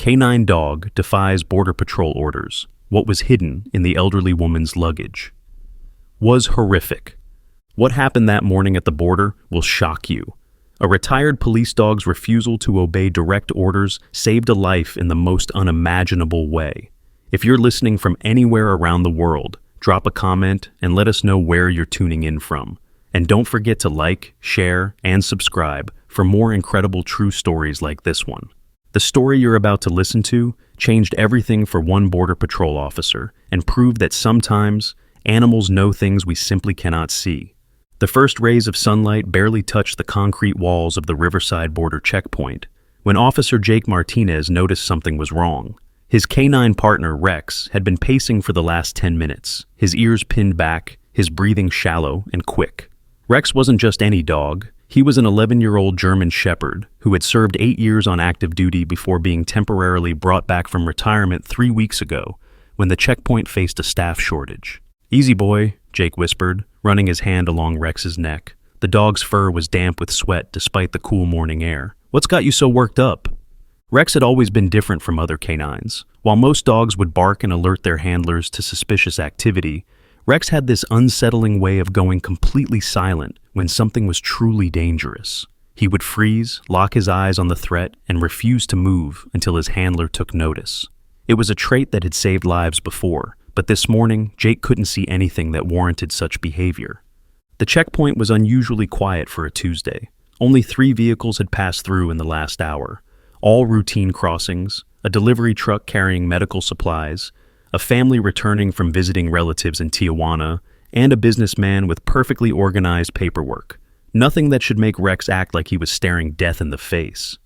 Canine dog defies Border Patrol orders. What was hidden in the elderly woman's luggage was horrific. What happened that morning at the border will shock you. A retired police dog's refusal to obey direct orders saved a life in the most unimaginable way. If you're listening from anywhere around the world, drop a comment and let us know where you're tuning in from. And don't forget to like, share, and subscribe for more incredible true stories like this one. The story you're about to listen to changed everything for one Border Patrol officer and proved that sometimes animals know things we simply cannot see. The first rays of sunlight barely touched the concrete walls of the Riverside border checkpoint when Officer Jake Martinez noticed something was wrong. His canine partner, Rex, had been pacing for the last 10 minutes, his ears pinned back, his breathing shallow and quick. Rex wasn't just any dog. He was an 11-year-old German Shepherd who had served 8 years on active duty before being temporarily brought back from retirement 3 weeks ago when the checkpoint faced a staff shortage. "Easy, boy," Jake whispered, running his hand along Rex's neck. The dog's fur was damp with sweat despite the cool morning air. "What's got you so worked up?" Rex had always been different from other canines. While most dogs would bark and alert their handlers to suspicious activity, Rex had this unsettling way of going completely silent when something was truly dangerous. He would freeze, lock his eyes on the threat, and refuse to move until his handler took notice. It was a trait that had saved lives before, but this morning, Jake couldn't see anything that warranted such behavior. The checkpoint was unusually quiet for a Tuesday. Only 3 vehicles had passed through in the last hour, all routine crossings, a delivery truck carrying medical supplies, a family returning from visiting relatives in Tijuana, and a businessman with perfectly organized paperwork. Nothing that should make Rex act like he was staring death in the face.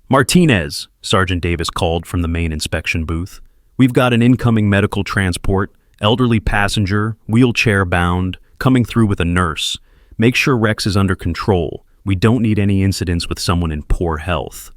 "Martinez," Sergeant Davis called from the main inspection booth. "We've got an incoming medical transport, elderly passenger, wheelchair-bound, coming through with a nurse. Make sure Rex is under control. We don't need any incidents with someone in poor health."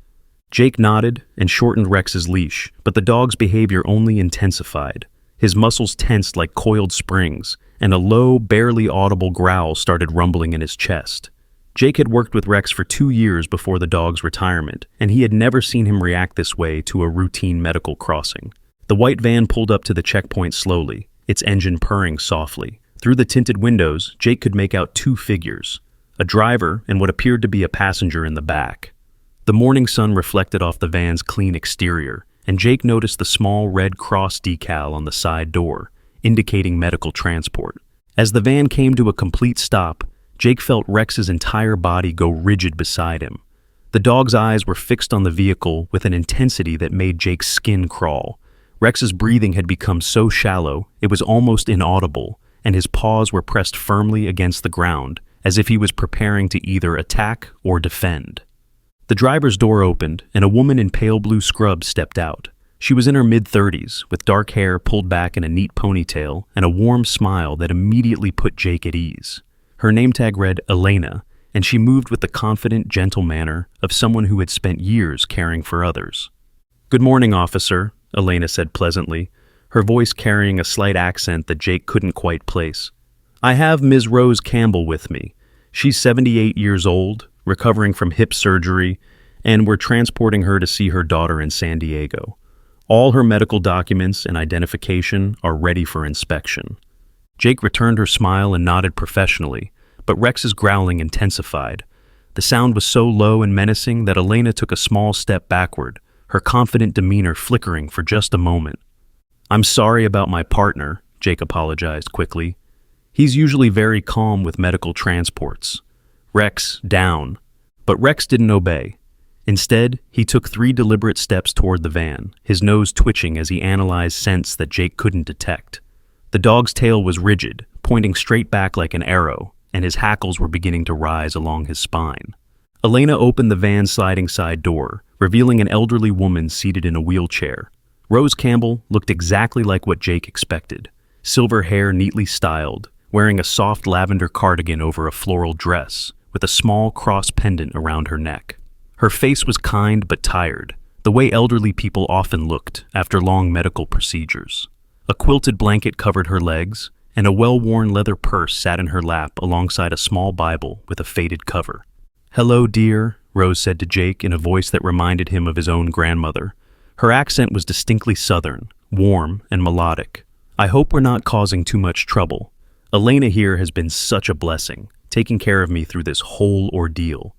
Jake nodded and shortened Rex's leash, but the dog's behavior only intensified. His muscles tensed like coiled springs, and a low, barely audible growl started rumbling in his chest. Jake had worked with Rex for 2 years before the dog's retirement, and he had never seen him react this way to a routine medical crossing. The white van pulled up to the checkpoint slowly, its engine purring softly. Through the tinted windows, Jake could make out 2 figures, a driver and what appeared to be a passenger in the back. The morning sun reflected off the van's clean exterior, and Jake noticed the small red cross decal on the side door, indicating medical transport. As the van came to a complete stop, Jake felt Rex's entire body go rigid beside him. The dog's eyes were fixed on the vehicle with an intensity that made Jake's skin crawl. Rex's breathing had become so shallow, it was almost inaudible, and his paws were pressed firmly against the ground, as if he was preparing to either attack or defend. The driver's door opened, and a woman in pale blue scrubs stepped out. She was in her mid-30s, with dark hair pulled back in a neat ponytail and a warm smile that immediately put Jake at ease. Her name tag read Elena, and she moved with the confident, gentle manner of someone who had spent years caring for others. "Good morning, officer," Elena said pleasantly, her voice carrying a slight accent that Jake couldn't quite place. "I have Ms. Rose Campbell with me. She's 78 years old, recovering from hip surgery, and we're transporting her to see her daughter in San Diego. All her medical documents and identification are ready for inspection." Jake returned her smile and nodded professionally, but Rex's growling intensified. The sound was so low and menacing that Elena took a small step backward, her confident demeanor flickering for just a moment. "I'm sorry about my partner," Jake apologized quickly. "He's usually very calm with medical transports. Rex, down." But Rex didn't obey. Instead, he took 3 deliberate steps toward the van, his nose twitching as he analyzed scents that Jake couldn't detect. The dog's tail was rigid, pointing straight back like an arrow, and his hackles were beginning to rise along his spine. Elena opened the van's sliding side door, revealing an elderly woman seated in a wheelchair. Rose Campbell looked exactly like what Jake expected. Silver hair neatly styled, wearing a soft lavender cardigan over a floral dress, with a small cross pendant around her neck. Her face was kind but tired, the way elderly people often looked after long medical procedures. A quilted blanket covered her legs, and a well-worn leather purse sat in her lap alongside a small Bible with a faded cover. "Hello, dear," Rose said to Jake in a voice that reminded him of his own grandmother. Her accent was distinctly southern, warm and melodic. "I hope we're not causing too much trouble. Elena here has been such a blessing, taking care of me through this whole ordeal."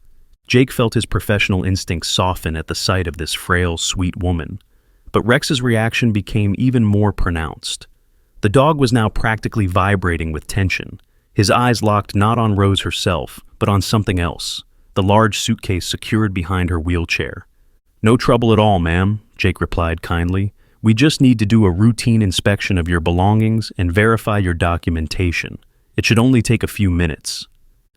Jake felt his professional instincts soften at the sight of this frail, sweet woman. But Rex's reaction became even more pronounced. The dog was now practically vibrating with tension, his eyes locked not on Rose herself, but on something else, the large suitcase secured behind her wheelchair. "No trouble at all, ma'am," Jake replied kindly. "We just need to do a routine inspection of your belongings and verify your documentation. It should only take a few minutes."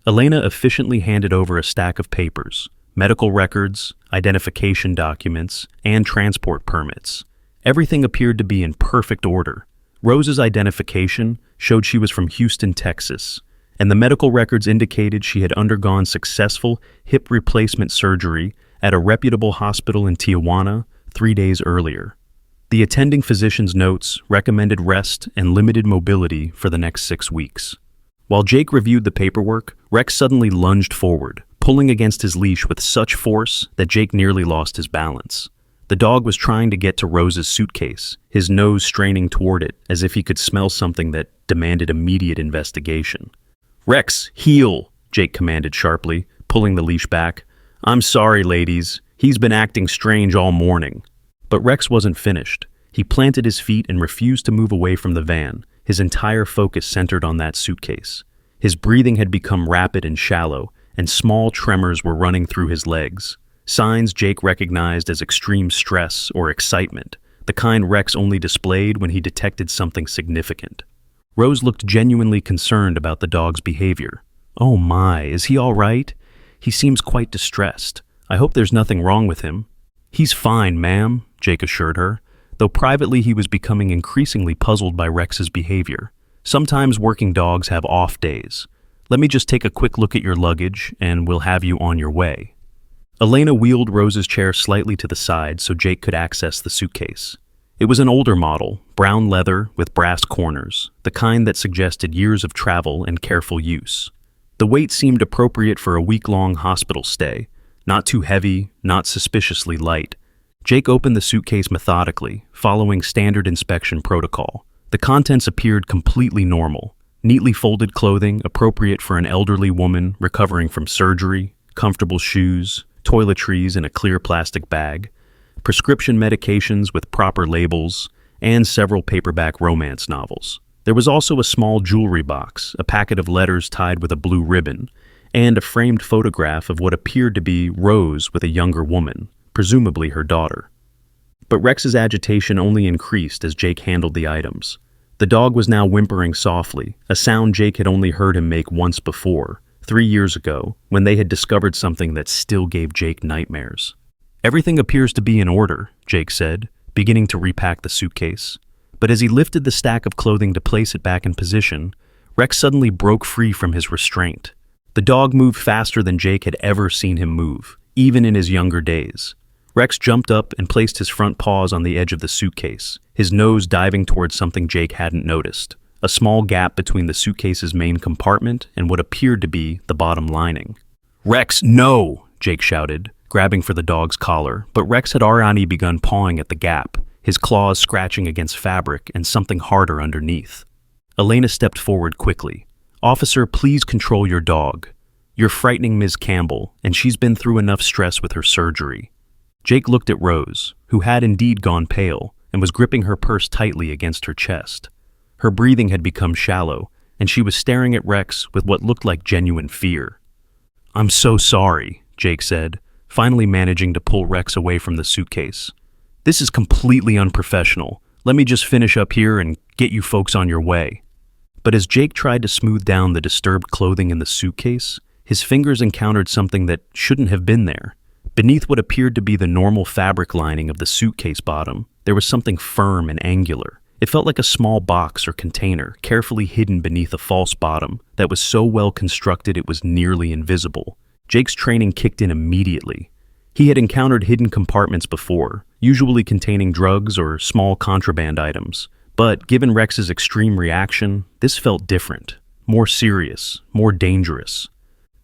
Elena efficiently handed over a stack of papers, medical records, identification documents, and transport permits. Everything appeared to be in perfect order. Rose's identification showed she was from Houston, Texas, and the medical records indicated she had undergone successful hip replacement surgery at a reputable hospital in Tijuana 3 days earlier. The attending physician's notes recommended rest and limited mobility for the next 6 weeks. While Jake reviewed the paperwork, Rex suddenly lunged forward, pulling against his leash with such force that Jake nearly lost his balance. The dog was trying to get to Rose's suitcase, his nose straining toward it as if he could smell something that demanded immediate investigation. "Rex, heel!" Jake commanded sharply, pulling the leash back. "I'm sorry, ladies. He's been acting strange all morning." But Rex wasn't finished. He planted his feet and refused to move away from the van, his entire focus centered on that suitcase. His breathing had become rapid and shallow, and small tremors were running through his legs. Signs Jake recognized as extreme stress or excitement, the kind Rex only displayed when he detected something significant. Rose looked genuinely concerned about the dog's behavior. "Oh my, is he all right? He seems quite distressed. I hope there's nothing wrong with him." "He's fine, ma'am," Jake assured her, though privately he was becoming increasingly puzzled by Rex's behavior. Sometimes working dogs have off days. "Let me just take a quick look at your luggage, and we'll have you on your way." Elena wheeled Rose's chair slightly to the side so Jake could access the suitcase. It was an older model, brown leather with brass corners, the kind that suggested years of travel and careful use. The weight seemed appropriate for a week-long hospital stay, not too heavy, not suspiciously light. Jake opened the suitcase methodically, following standard inspection protocol. The contents appeared completely normal. Neatly folded clothing appropriate for an elderly woman recovering from surgery, comfortable shoes, toiletries in a clear plastic bag, prescription medications with proper labels, and several paperback romance novels. There was also a small jewelry box, a packet of letters tied with a blue ribbon, and a framed photograph of what appeared to be Rose with a younger woman, presumably her daughter. But Rex's agitation only increased as Jake handled the items. The dog was now whimpering softly, a sound Jake had only heard him make once before, 3 years ago, when they had discovered something that still gave Jake nightmares. "Everything appears to be in order," Jake said, beginning to repack the suitcase. But as he lifted the stack of clothing to place it back in position, Rex suddenly broke free from his restraint. The dog moved faster than Jake had ever seen him move, even in his younger days. Rex jumped up and placed his front paws on the edge of the suitcase, his nose diving towards something Jake hadn't noticed, a small gap between the suitcase's main compartment and what appeared to be the bottom lining. "Rex, no!" Jake shouted, grabbing for the dog's collar, but Rex had already begun pawing at the gap, his claws scratching against fabric and something harder underneath. Elena stepped forward quickly. "Officer, please control your dog. You're frightening Ms. Campbell, and she's been through enough stress with her surgery." Jake looked at Rose, who had indeed gone pale, and was gripping her purse tightly against her chest. Her breathing had become shallow, and she was staring at Rex with what looked like genuine fear. "I'm so sorry," Jake said, finally managing to pull Rex away from the suitcase. "This is completely unprofessional. Let me just finish up here and get you folks on your way." But as Jake tried to smooth down the disturbed clothing in the suitcase, his fingers encountered something that shouldn't have been there. Beneath what appeared to be the normal fabric lining of the suitcase bottom, there was something firm and angular. It felt like a small box or container, carefully hidden beneath a false bottom that was so well constructed it was nearly invisible. Jake's training kicked in immediately. He had encountered hidden compartments before, usually containing drugs or small contraband items. But given Rex's extreme reaction, this felt different, more serious, more dangerous.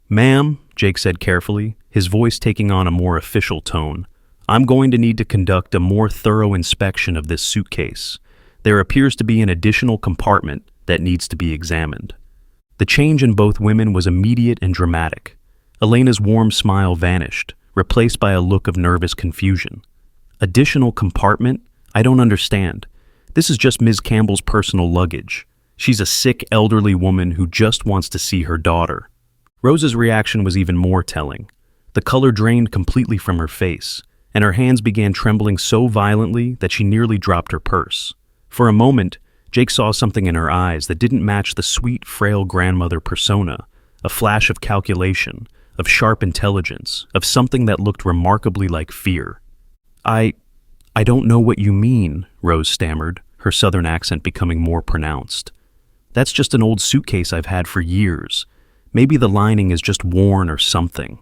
"Ma'am," Jake said carefully, his voice taking on a more official tone, I'm going to need to conduct a more thorough inspection of this suitcase. There appears to be an additional compartment that needs to be examined." The change in both women was immediate and dramatic. Elena's warm smile vanished, replaced by a look of nervous confusion. "Additional compartment? I don't understand. This is just Ms. Campbell's personal luggage. She's a sick, elderly woman who just wants to see her daughter." Rose's reaction was even more telling. The color drained completely from her face, and her hands began trembling so violently that she nearly dropped her purse. For a moment, Jake saw something in her eyes that didn't match the sweet, frail grandmother persona, a flash of calculation, of sharp intelligence, of something that looked remarkably like fear. I don't know what you mean," Rose stammered, her southern accent becoming more pronounced. "That's just an old suitcase I've had for years. Maybe the lining is just worn or something."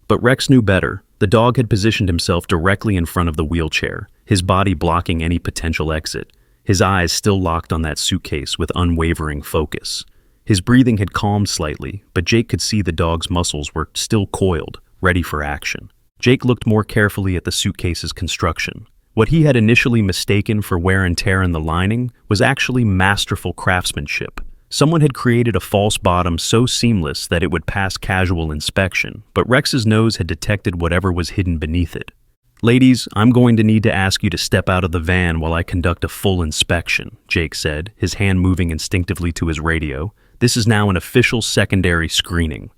But Rex knew better. The dog had positioned himself directly in front of the wheelchair, his body blocking any potential exit, his eyes still locked on that suitcase with unwavering focus. His breathing had calmed slightly, but Jake could see the dog's muscles were still coiled, ready for action. Jake looked more carefully at the suitcase's construction. What he had initially mistaken for wear and tear in the lining was actually masterful craftsmanship. Someone had created a false bottom so seamless that it would pass casual inspection, but Rex's nose had detected whatever was hidden beneath it. "Ladies, I'm going to need to ask you to step out of the van while I conduct a full inspection," Jake said, his hand moving instinctively to his radio. "This is now an official secondary screening."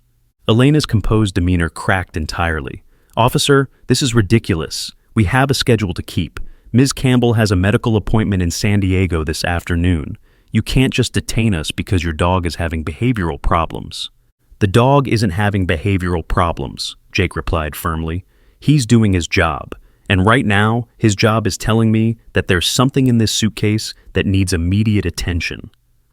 Elena's composed demeanor cracked entirely. "Officer, this is ridiculous. We have a schedule to keep. Ms. Campbell has a medical appointment in San Diego this afternoon. You can't just detain us because your dog is having behavioral problems." "The dog isn't having behavioral problems," Jake replied firmly. "He's doing his job, and right now, his job is telling me that there's something in this suitcase that needs immediate attention."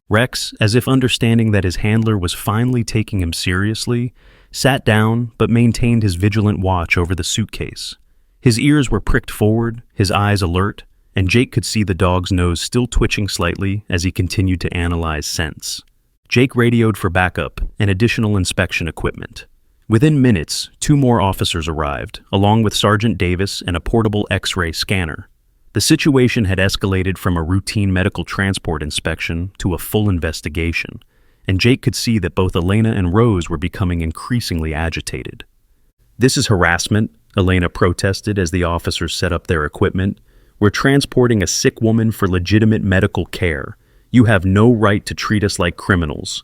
Rex, as if understanding that his handler was finally taking him seriously, sat down but maintained his vigilant watch over the suitcase. His ears were pricked forward, his eyes alert, and Jake could see the dog's nose still twitching slightly as he continued to analyze scents. Jake radioed for backup and additional inspection equipment. Within minutes, 2 more officers arrived, along with Sergeant Davis and a portable X-ray scanner. The situation had escalated from a routine medical transport inspection to a full investigation, and Jake could see that both Elena and Rose were becoming increasingly agitated. "This is harassment," Elena protested as the officers set up their equipment. "We're transporting a sick woman for legitimate medical care. You have no right to treat us like criminals."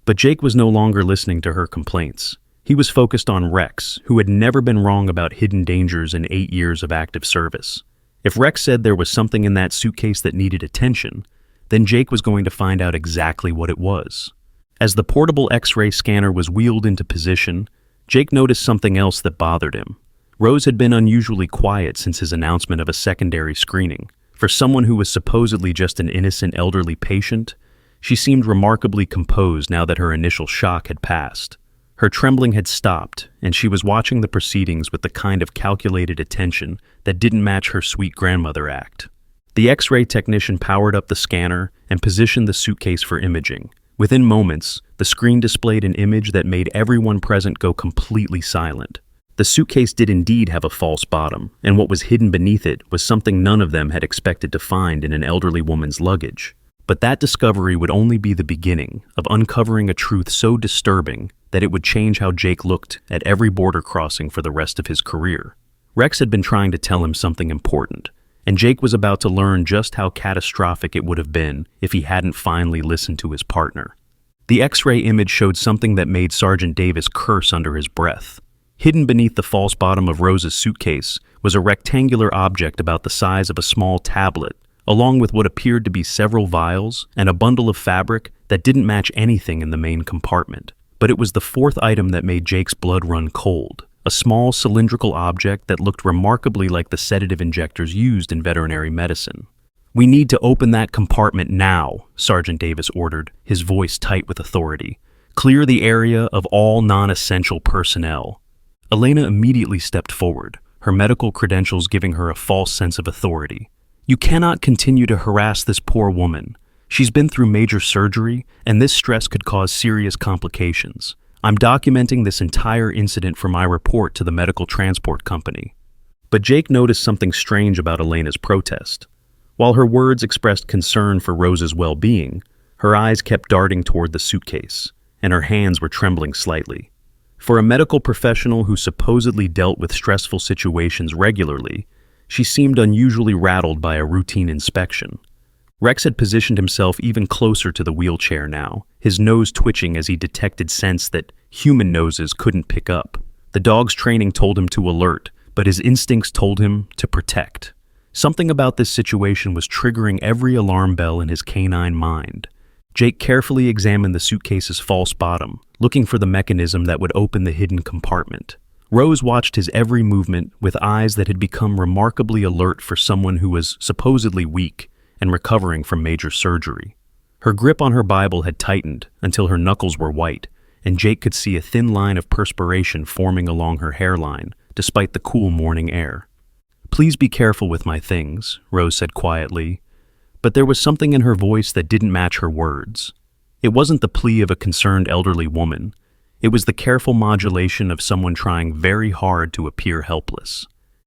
But Jake was no longer listening to her complaints. He was focused on Rex, who had never been wrong about hidden dangers in 8 years of active service. If Rex said there was something in that suitcase that needed attention, then Jake was going to find out exactly what it was. As the portable X-ray scanner was wheeled into position, Jake noticed something else that bothered him. Rose had been unusually quiet since his announcement of a secondary screening. For someone who was supposedly just an innocent elderly patient, she seemed remarkably composed now that her initial shock had passed. Her trembling had stopped, and she was watching the proceedings with the kind of calculated attention that didn't match her sweet grandmother act. The X-ray technician powered up the scanner and positioned the suitcase for imaging. Within moments, the screen displayed an image that made everyone present go completely silent. The suitcase did indeed have a false bottom, and what was hidden beneath it was something none of them had expected to find in an elderly woman's luggage. But that discovery would only be the beginning of uncovering a truth so disturbing that it would change how Jake looked at every border crossing for the rest of his career. Rex had been trying to tell him something important, and Jake was about to learn just how catastrophic it would have been if he hadn't finally listened to his partner. The X-ray image showed something that made Sergeant Davis curse under his breath. Hidden beneath the false bottom of Rose's suitcase was a rectangular object about the size of a small tablet, along with what appeared to be several vials and a bundle of fabric that didn't match anything in the main compartment. But it was the fourth item that made Jake's blood run cold, a small cylindrical object that looked remarkably like the sedative injectors used in veterinary medicine. "We need to open that compartment now," Sergeant Davis ordered, his voice tight with authority. "Clear the area of all non-essential personnel." Elena immediately stepped forward, her medical credentials giving her a false sense of authority. "You cannot continue to harass this poor woman. She's been through major surgery, and this stress could cause serious complications. I'm documenting this entire incident for my report to the medical transport company." But Jake noticed something strange about Elena's protest. While her words expressed concern for Rose's well-being, her eyes kept darting toward the suitcase, and her hands were trembling slightly. For a medical professional who supposedly dealt with stressful situations regularly, she seemed unusually rattled by a routine inspection. Rex had positioned himself even closer to the wheelchair now, his nose twitching as he detected scents that human noses couldn't pick up. The dog's training told him to alert, but his instincts told him to protect. Something about this situation was triggering every alarm bell in his canine mind. Jake carefully examined the suitcase's false bottom, looking for the mechanism that would open the hidden compartment. Rose watched his every movement with eyes that had become remarkably alert for someone who was supposedly weak and recovering from major surgery. Her grip on her Bible had tightened until her knuckles were white, and Jake could see a thin line of perspiration forming along her hairline, despite the cool morning air. "Please be careful with my things," Rose said quietly, but there was something in her voice that didn't match her words. It wasn't the plea of a concerned elderly woman. It was the careful modulation of someone trying very hard to appear helpless.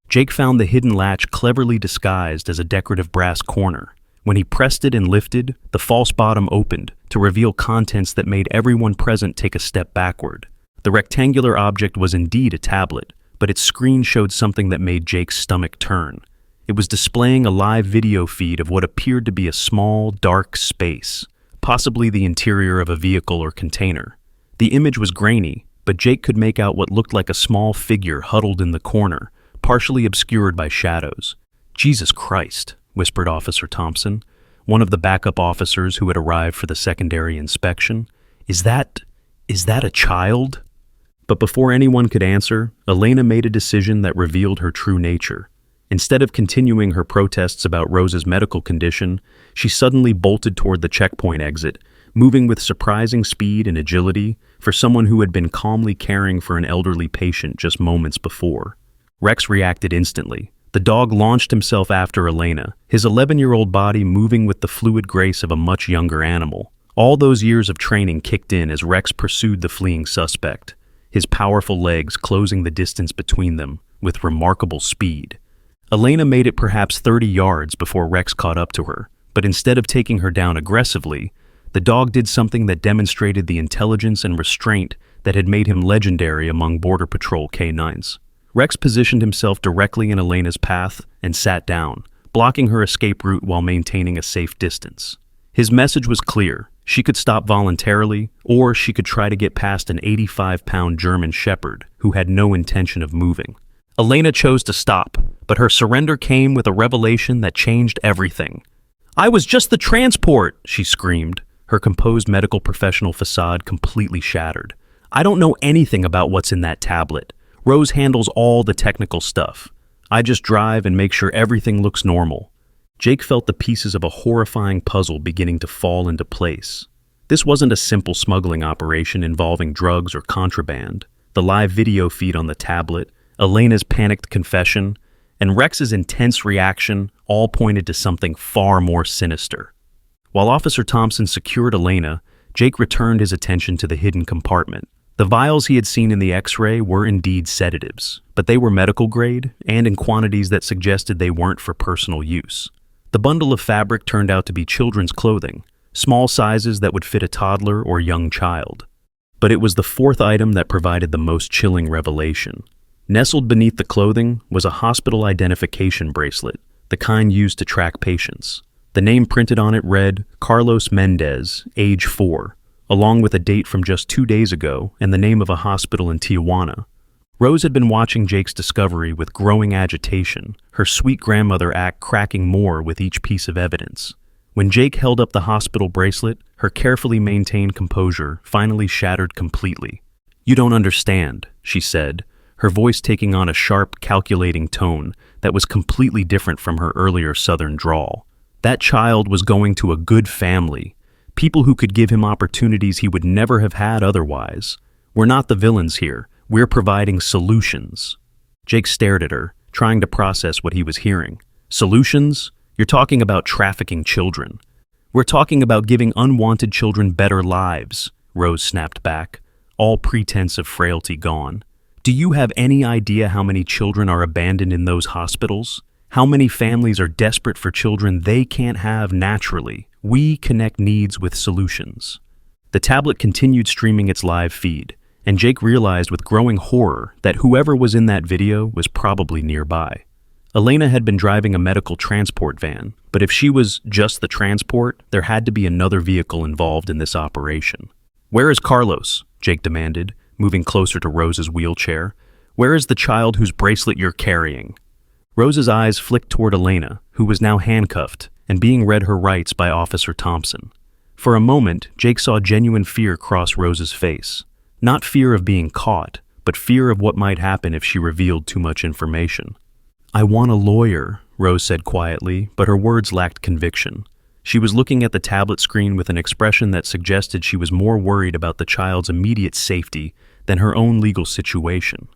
Jake found the hidden latch cleverly disguised as a decorative brass corner. When he pressed it and lifted, the false bottom opened to reveal contents that made everyone present take a step backward. The rectangular object was indeed a tablet, but its screen showed something that made Jake's stomach turn. It was displaying a live video feed of what appeared to be a small, dark space, possibly the interior of a vehicle or container. The image was grainy, but Jake could make out what looked like a small figure huddled in the corner, partially obscured by shadows. "Jesus Christ," whispered Officer Thompson, one of the backup officers who had arrived for the secondary inspection. Is that a child?" But before anyone could answer, Elena made a decision that revealed her true nature. Instead of continuing her protests about Rose's medical condition, she suddenly bolted toward the checkpoint exit, moving with surprising speed and agility for someone who had been calmly caring for an elderly patient just moments before. Rex reacted instantly. The dog launched himself after Elena, his 11-year-old body moving with the fluid grace of a much younger animal. All those years of training kicked in as Rex pursued the fleeing suspect, his powerful legs closing the distance between them with remarkable speed. Elena made it perhaps 30 yards before Rex caught up to her, but instead of taking her down aggressively, the dog did something that demonstrated the intelligence and restraint that had made him legendary among Border Patrol K9s. Rex positioned himself directly in Elena's path and sat down, blocking her escape route while maintaining a safe distance. His message was clear. She could stop voluntarily, or she could try to get past an 85-pound German shepherd who had no intention of moving. Elena chose to stop, but her surrender came with a revelation that changed everything. "I was just the transport," she screamed, her composed medical professional facade completely shattered. "I don't know anything about what's in that tablet. Rose handles all the technical stuff. I just drive and make sure everything looks normal." Jake felt the pieces of a horrifying puzzle beginning to fall into place. This wasn't a simple smuggling operation involving drugs or contraband. The live video feed on the tablet, Elena's panicked confession, and Rex's intense reaction all pointed to something far more sinister. While Officer Thompson secured Elena, Jake returned his attention to the hidden compartment. The vials he had seen in the X-ray were indeed sedatives, but they were medical grade and in quantities that suggested they weren't for personal use. The bundle of fabric turned out to be children's clothing, small sizes that would fit a toddler or young child. But it was the fourth item that provided the most chilling revelation. Nestled beneath the clothing was a hospital identification bracelet, the kind used to track patients. The name printed on it read, Carlos Mendez, age 4, along with a date from just 2 days ago and the name of a hospital in Tijuana. Rose had been watching Jake's discovery with growing agitation, her sweet grandmother act cracking more with each piece of evidence. When Jake held up the hospital bracelet, her carefully maintained composure finally shattered completely. "You don't understand," she said, her voice taking on a sharp, calculating tone that was completely different from her earlier southern drawl. "That child was going to a good family, people who could give him opportunities he would never have had otherwise. We're not the villains here. We're providing solutions." Jake stared at her, trying to process what he was hearing. "Solutions? You're talking about trafficking children. We're talking about giving unwanted children better lives," Rose snapped back, all pretense of frailty gone. Do you have any idea how many children are abandoned in those hospitals? How many families are desperate for children they can't have naturally? We connect needs with solutions. The tablet continued streaming its live feed, and Jake realized with growing horror that whoever was in that video was probably nearby. Elena had been driving a medical transport van, but if she was just the transport, there had to be another vehicle involved in this operation. "Where is Carlos?" Jake demanded, moving closer to Rose's wheelchair. "Where is the child whose bracelet you're carrying?" Rose's eyes flicked toward Elena, who was now handcuffed and being read her rights by Officer Thompson. For a moment, Jake saw genuine fear cross Rose's face. Not fear of being caught, but fear of what might happen if she revealed too much information. "I want a lawyer," Rose said quietly, but her words lacked conviction. She was looking at the tablet screen with an expression that suggested she was more worried about the child's immediate safety than her own legal situation.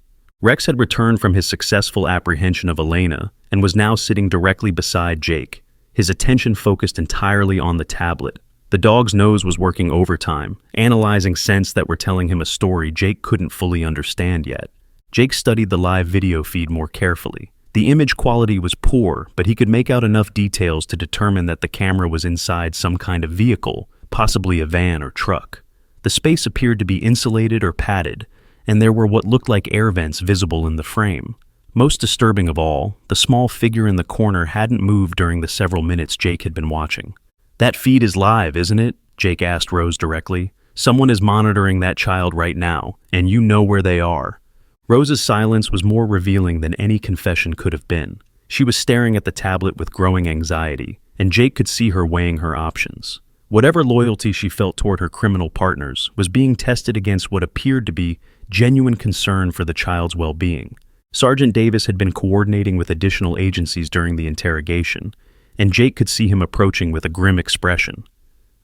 Rex had returned from his successful apprehension of Elena and was now sitting directly beside Jake, his attention focused entirely on the tablet. The dog's nose was working overtime, analyzing scents that were telling him a story Jake couldn't fully understand yet. Jake studied the live video feed more carefully. The image quality was poor, but he could make out enough details to determine that the camera was inside some kind of vehicle, possibly a van or truck. The space appeared to be insulated or padded, and there were what looked like air vents visible in the frame. Most disturbing of all, the small figure in the corner hadn't moved during the several minutes Jake had been watching. "That feed is live, isn't it?" Jake asked Rose directly. "Someone is monitoring that child right now, and you know where they are." Rose's silence was more revealing than any confession could have been. She was staring at the tablet with growing anxiety, and Jake could see her weighing her options. Whatever loyalty she felt toward her criminal partners was being tested against what appeared to be genuine concern for the child's well-being. Sergeant Davis had been coordinating with additional agencies during the interrogation, and Jake could see him approaching with a grim expression.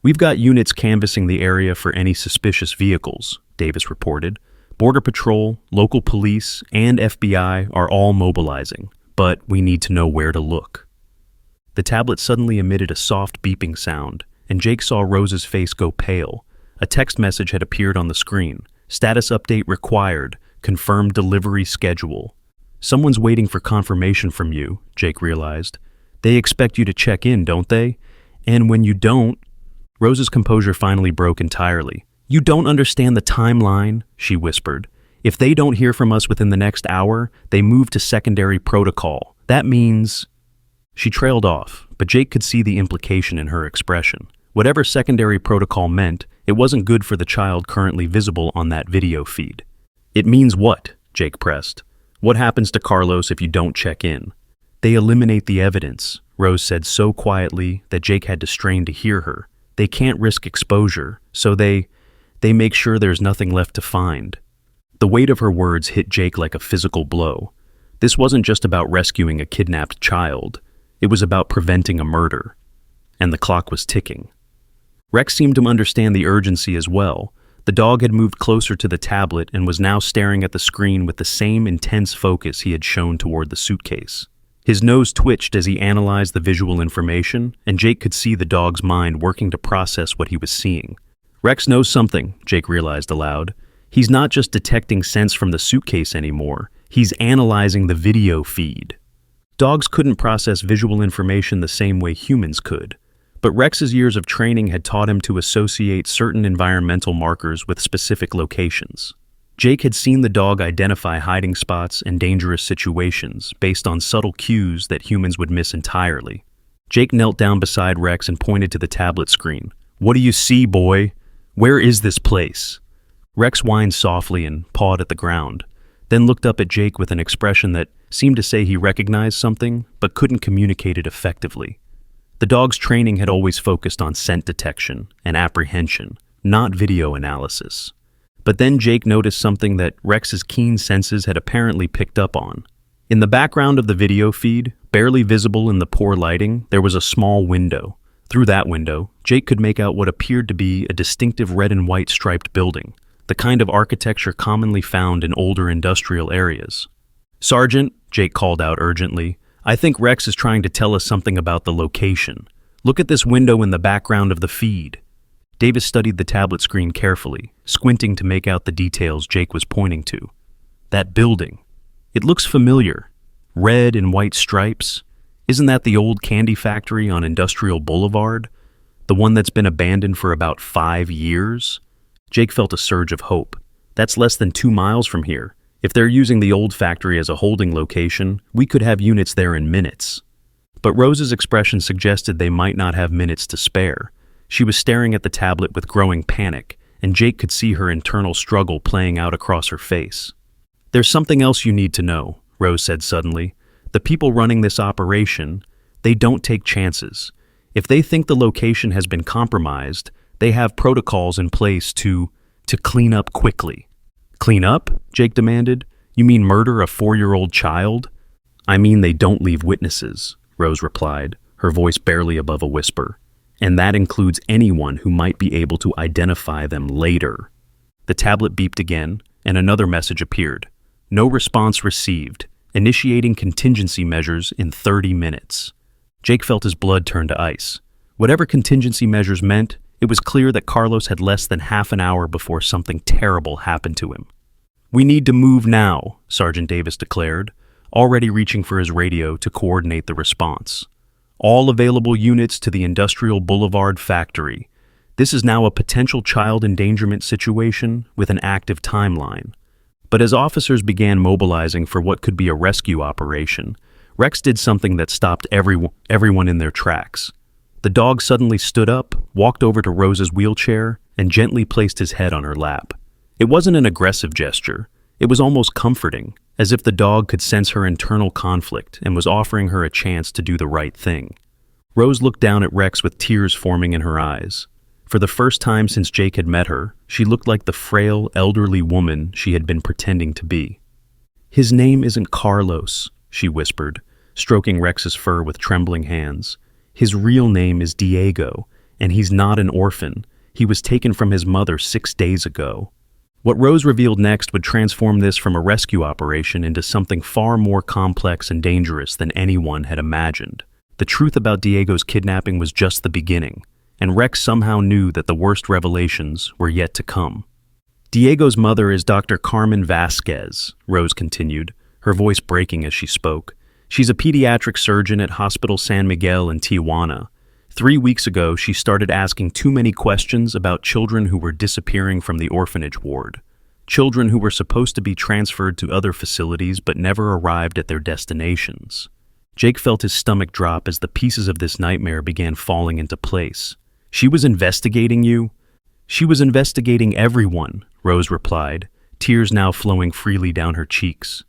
"We've got units canvassing the area for any suspicious vehicles," Davis reported. "Border Patrol, local police, and FBI are all mobilizing, but we need to know where to look." The tablet suddenly emitted a soft beeping sound, and Jake saw Rose's face go pale. A text message had appeared on the screen. "Status update required. Confirmed delivery schedule." "Someone's waiting for confirmation from you," Jake realized. "They expect you to check in, don't they? And when you don't..." Rose's composure finally broke entirely. "You don't understand the timeline," she whispered. "If they don't hear from us within the next hour, they move to secondary protocol. That means..." She trailed off, but Jake could see the implication in her expression. Whatever secondary protocol meant, it wasn't good for the child currently visible on that video feed. "It means what?" Jake pressed. "What happens to Carlos if you don't check in?" "They eliminate the evidence," Rose said so quietly that Jake had to strain to hear her. "They can't risk exposure, so they make sure there's nothing left to find." The weight of her words hit Jake like a physical blow. This wasn't just about rescuing a kidnapped child. It was about preventing a murder. And the clock was ticking. Rex seemed to understand the urgency as well. The dog had moved closer to the tablet and was now staring at the screen with the same intense focus he had shown toward the suitcase. His nose twitched as he analyzed the visual information, and Jake could see the dog's mind working to process what he was seeing. "Rex knows something," Jake realized aloud. "He's not just detecting scents from the suitcase anymore. He's analyzing the video feed." Dogs couldn't process visual information the same way humans could, but Rex's years of training had taught him to associate certain environmental markers with specific locations. Jake had seen the dog identify hiding spots and dangerous situations based on subtle cues that humans would miss entirely. Jake knelt down beside Rex and pointed to the tablet screen. "What do you see, boy? Where is this place?" Rex whined softly and pawed at the ground, then looked up at Jake with an expression that seemed to say he recognized something but couldn't communicate it effectively. The dog's training had always focused on scent detection and apprehension, not video analysis. But then Jake noticed something that Rex's keen senses had apparently picked up on. In the background of the video feed, barely visible in the poor lighting, there was a small window. Through that window, Jake could make out what appeared to be a distinctive red and white striped building, the kind of architecture commonly found in older industrial areas. "Sergeant," Jake called out urgently, "I think Rex is trying to tell us something about the location. Look at this window in the background of the feed." Davis studied the tablet screen carefully, squinting to make out the details Jake was pointing to. That building. It looks familiar. Red and white stripes. Isn't that the old candy factory on Industrial Boulevard? The one that's been abandoned for about 5 years? Jake felt a surge of hope. That's less than 2 miles from here. If they're using the old factory as a holding location, we could have units there in minutes. But Rose's expression suggested they might not have minutes to spare. She was staring at the tablet with growing panic, and Jake could see her internal struggle playing out across her face. "There's something else you need to know," Rose said suddenly. "The people running this operation, they don't take chances. If they think the location has been compromised, they have protocols in place to clean up quickly." "Clean up?" Jake demanded. "You mean murder a 4-year-old child?" "I mean they don't leave witnesses," Rose replied, her voice barely above a whisper. "And that includes anyone who might be able to identify them later." The tablet beeped again, and another message appeared. "No response received. Initiating contingency measures in 30 minutes. Jake felt his blood turn to ice. Whatever contingency measures meant, it was clear that Carlos had less than half an hour before something terrible happened to him. "We need to move now," Sergeant Davis declared, already reaching for his radio to coordinate the response. "All available units to the Industrial Boulevard factory. This is now a potential child endangerment situation with an active timeline." But as officers began mobilizing for what could be a rescue operation, Rex did something that stopped everyone in their tracks. The dog suddenly stood up, walked over to Rose's wheelchair, and gently placed his head on her lap. It wasn't an aggressive gesture. It was almost comforting, as if the dog could sense her internal conflict and was offering her a chance to do the right thing. Rose looked down at Rex with tears forming in her eyes. For the first time since Jake had met her, she looked like the frail, elderly woman she had been pretending to be. "His name isn't Carlos," she whispered, stroking Rex's fur with trembling hands. "His real name is Diego, and he's not an orphan. He was taken from his mother 6 days ago." What Rose revealed next would transform this from a rescue operation into something far more complex and dangerous than anyone had imagined. The truth about Diego's kidnapping was just the beginning, and Rex somehow knew that the worst revelations were yet to come. "Diego's mother is Dr. Carmen Vasquez," Rose continued, her voice breaking as she spoke. "She's a pediatric surgeon at Hospital San Miguel in Tijuana. 3 weeks ago, she started asking too many questions about children who were disappearing from the orphanage ward. Children who were supposed to be transferred to other facilities but never arrived at their destinations." Jake felt his stomach drop as the pieces of this nightmare began falling into place. "She was investigating you?" "She was investigating everyone," Rose replied, tears now flowing freely down her cheeks.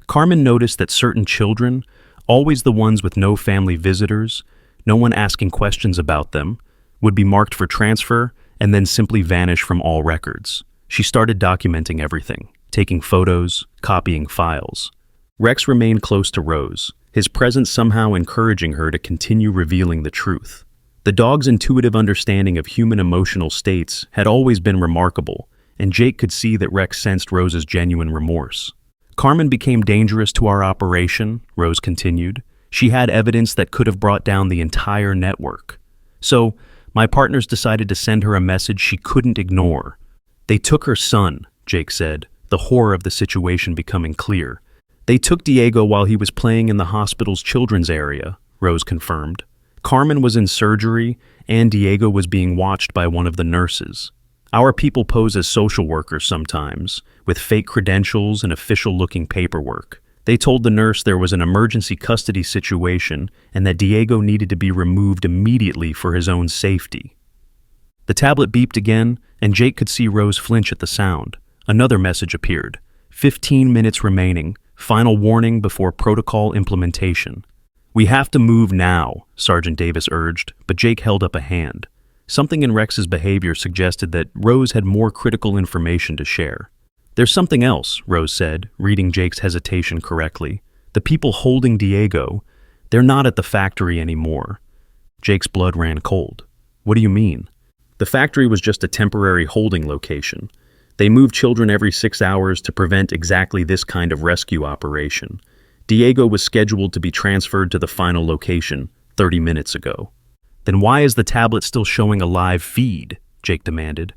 Carmen noticed that certain children, always the ones with no family visitors, no one asking questions about them, would be marked for transfer and then simply vanish from all records. She started documenting everything, taking photos, copying files. Rex remained close to Rose, his presence somehow encouraging her to continue revealing the truth. The dog's intuitive understanding of human emotional states had always been remarkable, and Jake could see that Rex sensed Rose's genuine remorse. "Carmen became dangerous to our operation," Rose continued. "She had evidence that could have brought down the entire network. So, my partners decided to send her a message she couldn't ignore. They took her son," Jake said, the horror of the situation becoming clear. "They took Diego while he was playing in the hospital's children's area," Rose confirmed. "Carmen was in surgery, and Diego was being watched by one of the nurses. Our people pose as social workers sometimes, with fake credentials and official-looking paperwork. They told the nurse there was an emergency custody situation and that Diego needed to be removed immediately for his own safety." The tablet beeped again, and Jake could see Rose flinch at the sound. Another message appeared. 15 minutes remaining. Final warning before protocol implementation. "We have to move now," Sergeant Davis urged, but Jake held up a hand. Something in Rex's behavior suggested that Rose had more critical information to share. "There's something else," Rose said, reading Jake's hesitation correctly. "The people holding Diego, they're not at the factory anymore." Jake's blood ran cold. "What do you mean?" "The factory was just a temporary holding location. They move children every 6 hours to prevent exactly this kind of rescue operation. Diego was scheduled to be transferred to the final location 30 minutes ago." "Then why is the tablet still showing a live feed?" Jake demanded.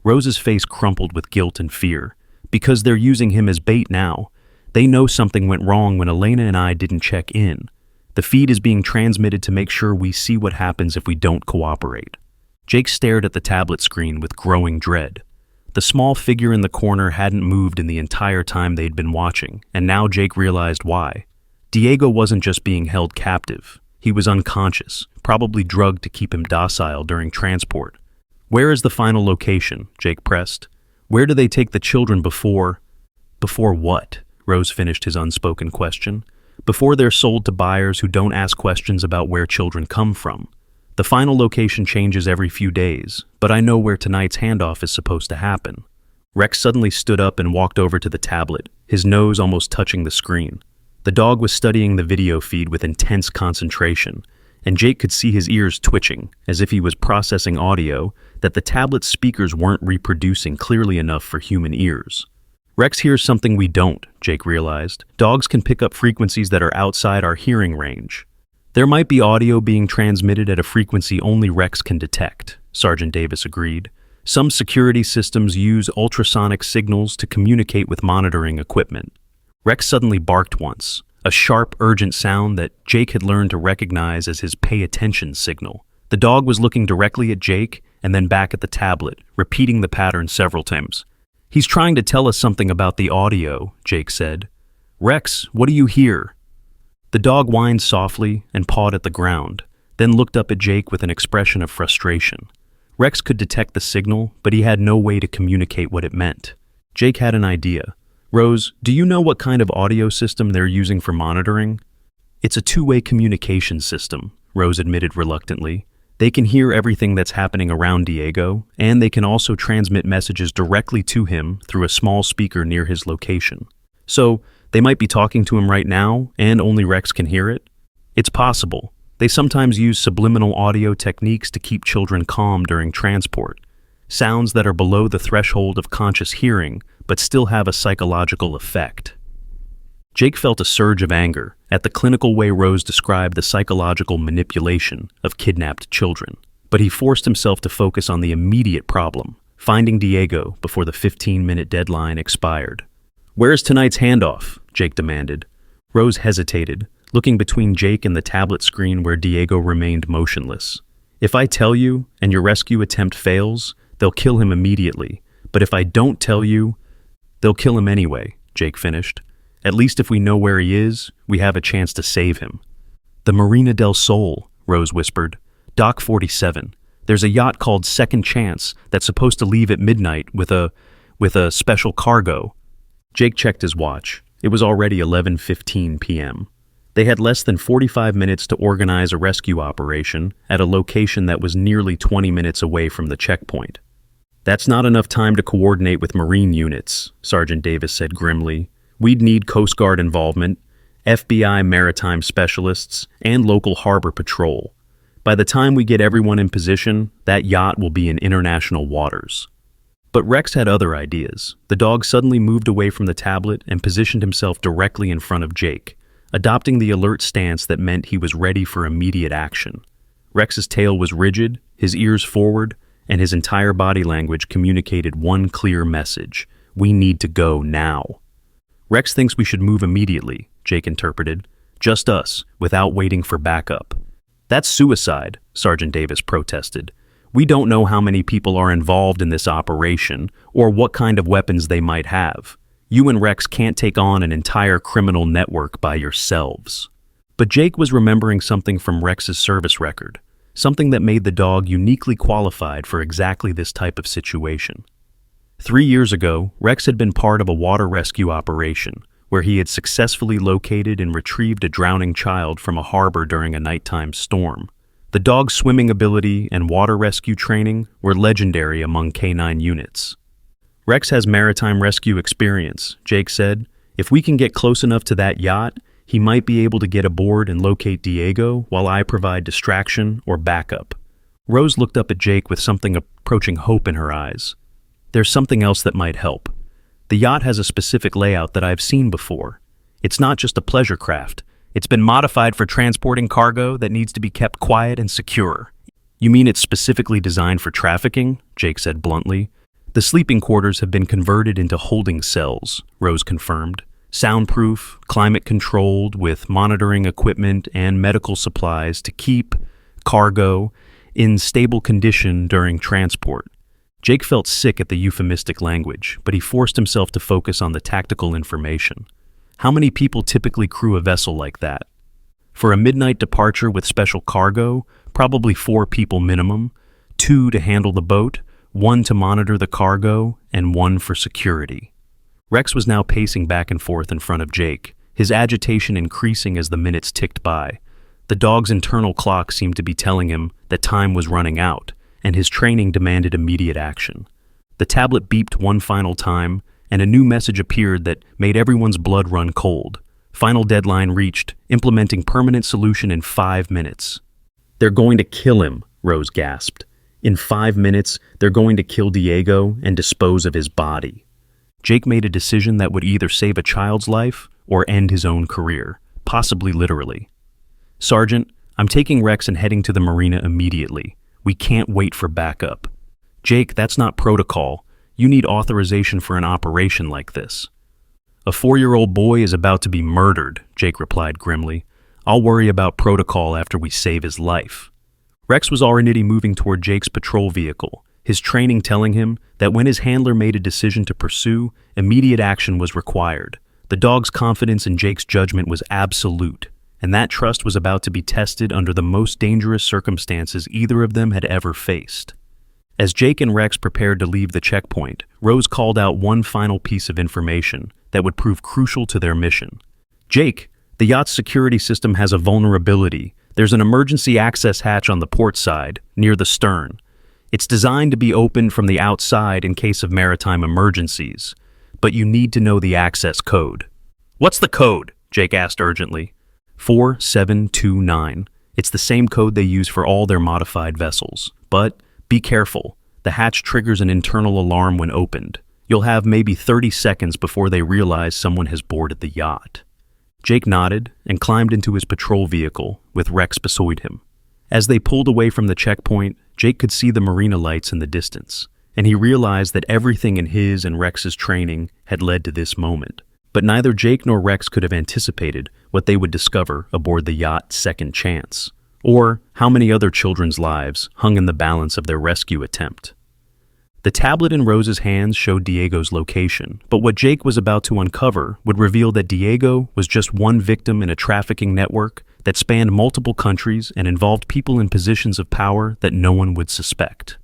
Rose's face crumpled with guilt and fear. Because they're using him as bait now. They know something went wrong when Elena and I didn't check in. The feed is being transmitted to make sure we see what happens if we don't cooperate. Jake stared at the tablet screen with growing dread. The small figure in the corner hadn't moved in the entire time they'd been watching, and now Jake realized why. Diego wasn't just being held captive. He was unconscious, probably drugged to keep him docile during transport. Where is the final location? Jake pressed. Where do they take the children before... Before what? Rose finished his unspoken question. Before they're sold to buyers who don't ask questions about where children come from. The final location changes every few days, but I know where tonight's handoff is supposed to happen. Rex suddenly stood up and walked over to the tablet, his nose almost touching the screen. The dog was studying the video feed with intense concentration, and Jake could see his ears twitching, as if he was processing audio that the tablet's speakers weren't reproducing clearly enough for human ears. Rex hears something we don't, Jake realized. Dogs can pick up frequencies that are outside our hearing range. There might be audio being transmitted at a frequency only Rex can detect, Sergeant Davis agreed. Some security systems use ultrasonic signals to communicate with monitoring equipment. Rex suddenly barked once, a sharp, urgent sound that Jake had learned to recognize as his pay attention signal. The dog was looking directly at Jake and then back at the tablet, repeating the pattern several times. He's trying to tell us something about the audio, Jake said. Rex, what do you hear? The dog whined softly and pawed at the ground, then looked up at Jake with an expression of frustration. Rex could detect the signal, but he had no way to communicate what it meant. Jake had an idea. Rose, do you know what kind of audio system they're using for monitoring? It's a two-way communication system, Rose admitted reluctantly. They can hear everything that's happening around Diego, and they can also transmit messages directly to him through a small speaker near his location. So, they might be talking to him right now, and only Rex can hear it? It's possible. They sometimes use subliminal audio techniques to keep children calm during transport. Sounds that are below the threshold of conscious hearing, but still have a psychological effect. Jake felt a surge of anger at the clinical way Rose described the psychological manipulation of kidnapped children. But he forced himself to focus on the immediate problem, finding Diego before the 15-minute deadline expired. Where's tonight's handoff? Jake demanded. Rose hesitated, looking between Jake and the tablet screen where Diego remained motionless. If I tell you, and your rescue attempt fails, they'll kill him immediately. But if I don't tell you, they'll kill him anyway, Jake finished. At least if we know where he is, we have a chance to save him. The Marina del Sol, Rose whispered. Dock 47. There's a yacht called Second Chance that's supposed to leave at midnight with a special cargo. Jake checked his watch. It was already 11:15 p.m. They had less than 45 minutes to organize a rescue operation at a location that was nearly 20 minutes away from the checkpoint. That's not enough time to coordinate with Marine units, Sergeant Davis said grimly. We'd need Coast Guard involvement, FBI maritime specialists, and local harbor patrol. By the time we get everyone in position, that yacht will be in international waters. But Rex had other ideas. The dog suddenly moved away from the tablet and positioned himself directly in front of Jake, adopting the alert stance that meant he was ready for immediate action. Rex's tail was rigid, his ears forward, and his entire body language communicated one clear message. We need to go now. Rex thinks we should move immediately, Jake interpreted. Just us, without waiting for backup. That's suicide, Sergeant Davis protested. We don't know how many people are involved in this operation or what kind of weapons they might have. You and Rex can't take on an entire criminal network by yourselves. But Jake was remembering something from Rex's service record, something that made the dog uniquely qualified for exactly this type of situation. 3 years ago, Rex had been part of a water rescue operation where he had successfully located and retrieved a drowning child from a harbor during a nighttime storm. The dog's swimming ability and water rescue training were legendary among canine units. Rex has maritime rescue experience, Jake said. If we can get close enough to that yacht, he might be able to get aboard and locate Diego while I provide distraction or backup. Rose looked up at Jake with something approaching hope in her eyes. There's something else that might help. The yacht has a specific layout that I've seen before. It's not just a pleasure craft. It's been modified for transporting cargo that needs to be kept quiet and secure. You mean it's specifically designed for trafficking? Jake said bluntly. The sleeping quarters have been converted into holding cells, Rose confirmed. Soundproof, climate-controlled, with monitoring equipment and medical supplies to keep cargo in stable condition during transport. Jake felt sick at the euphemistic language, but he forced himself to focus on the tactical information. How many people typically crew a vessel like that? For a midnight departure with special cargo, probably 4 people minimum, 2 to handle the boat, 1 to monitor the cargo, and 1 for security. Rex was now pacing back and forth in front of Jake, his agitation increasing as the minutes ticked by. The dog's internal clock seemed to be telling him that time was running out, and his training demanded immediate action. The tablet beeped one final time, and a new message appeared that made everyone's blood run cold. Final deadline reached, implementing permanent solution in 5 minutes. "They're going to kill him," Rose gasped. "In 5 minutes, they're going to kill Diego and dispose of his body." Jake made a decision that would either save a child's life or end his own career, possibly literally. "Sergeant, I'm taking Rex and heading to the marina immediately. We can't wait for backup." "Jake, that's not protocol. You need authorization for an operation like this." "A 4-year-old boy is about to be murdered," Jake replied grimly. "I'll worry about protocol after we save his life." Rex was already moving toward Jake's patrol vehicle, his training telling him that when his handler made a decision to pursue, immediate action was required. The dog's confidence in Jake's judgment was absolute, and that trust was about to be tested under the most dangerous circumstances either of them had ever faced. As Jake and Rex prepared to leave the checkpoint, Rose called out one final piece of information that would prove crucial to their mission. "Jake, the yacht's security system has a vulnerability. There's an emergency access hatch on the port side, near the stern. It's designed to be opened from the outside in case of maritime emergencies, but you need to know the access code." "What's the code?" Jake asked urgently. 4729. It's the same code they use for all their modified vessels. But be careful. The hatch triggers an internal alarm when opened. You'll have maybe 30 seconds before they realize someone has boarded the yacht. Jake nodded and climbed into his patrol vehicle, with Rex beside him. As they pulled away from the checkpoint, Jake could see the marina lights in the distance, and he realized that everything in his and Rex's training had led to this moment. But neither Jake nor Rex could have anticipated what they would discover aboard the yacht Second Chance, or how many other children's lives hung in the balance of their rescue attempt. The tablet in Rose's hands showed Diego's location, but what Jake was about to uncover would reveal that Diego was just one victim in a trafficking network that spanned multiple countries and involved people in positions of power that no one would suspect.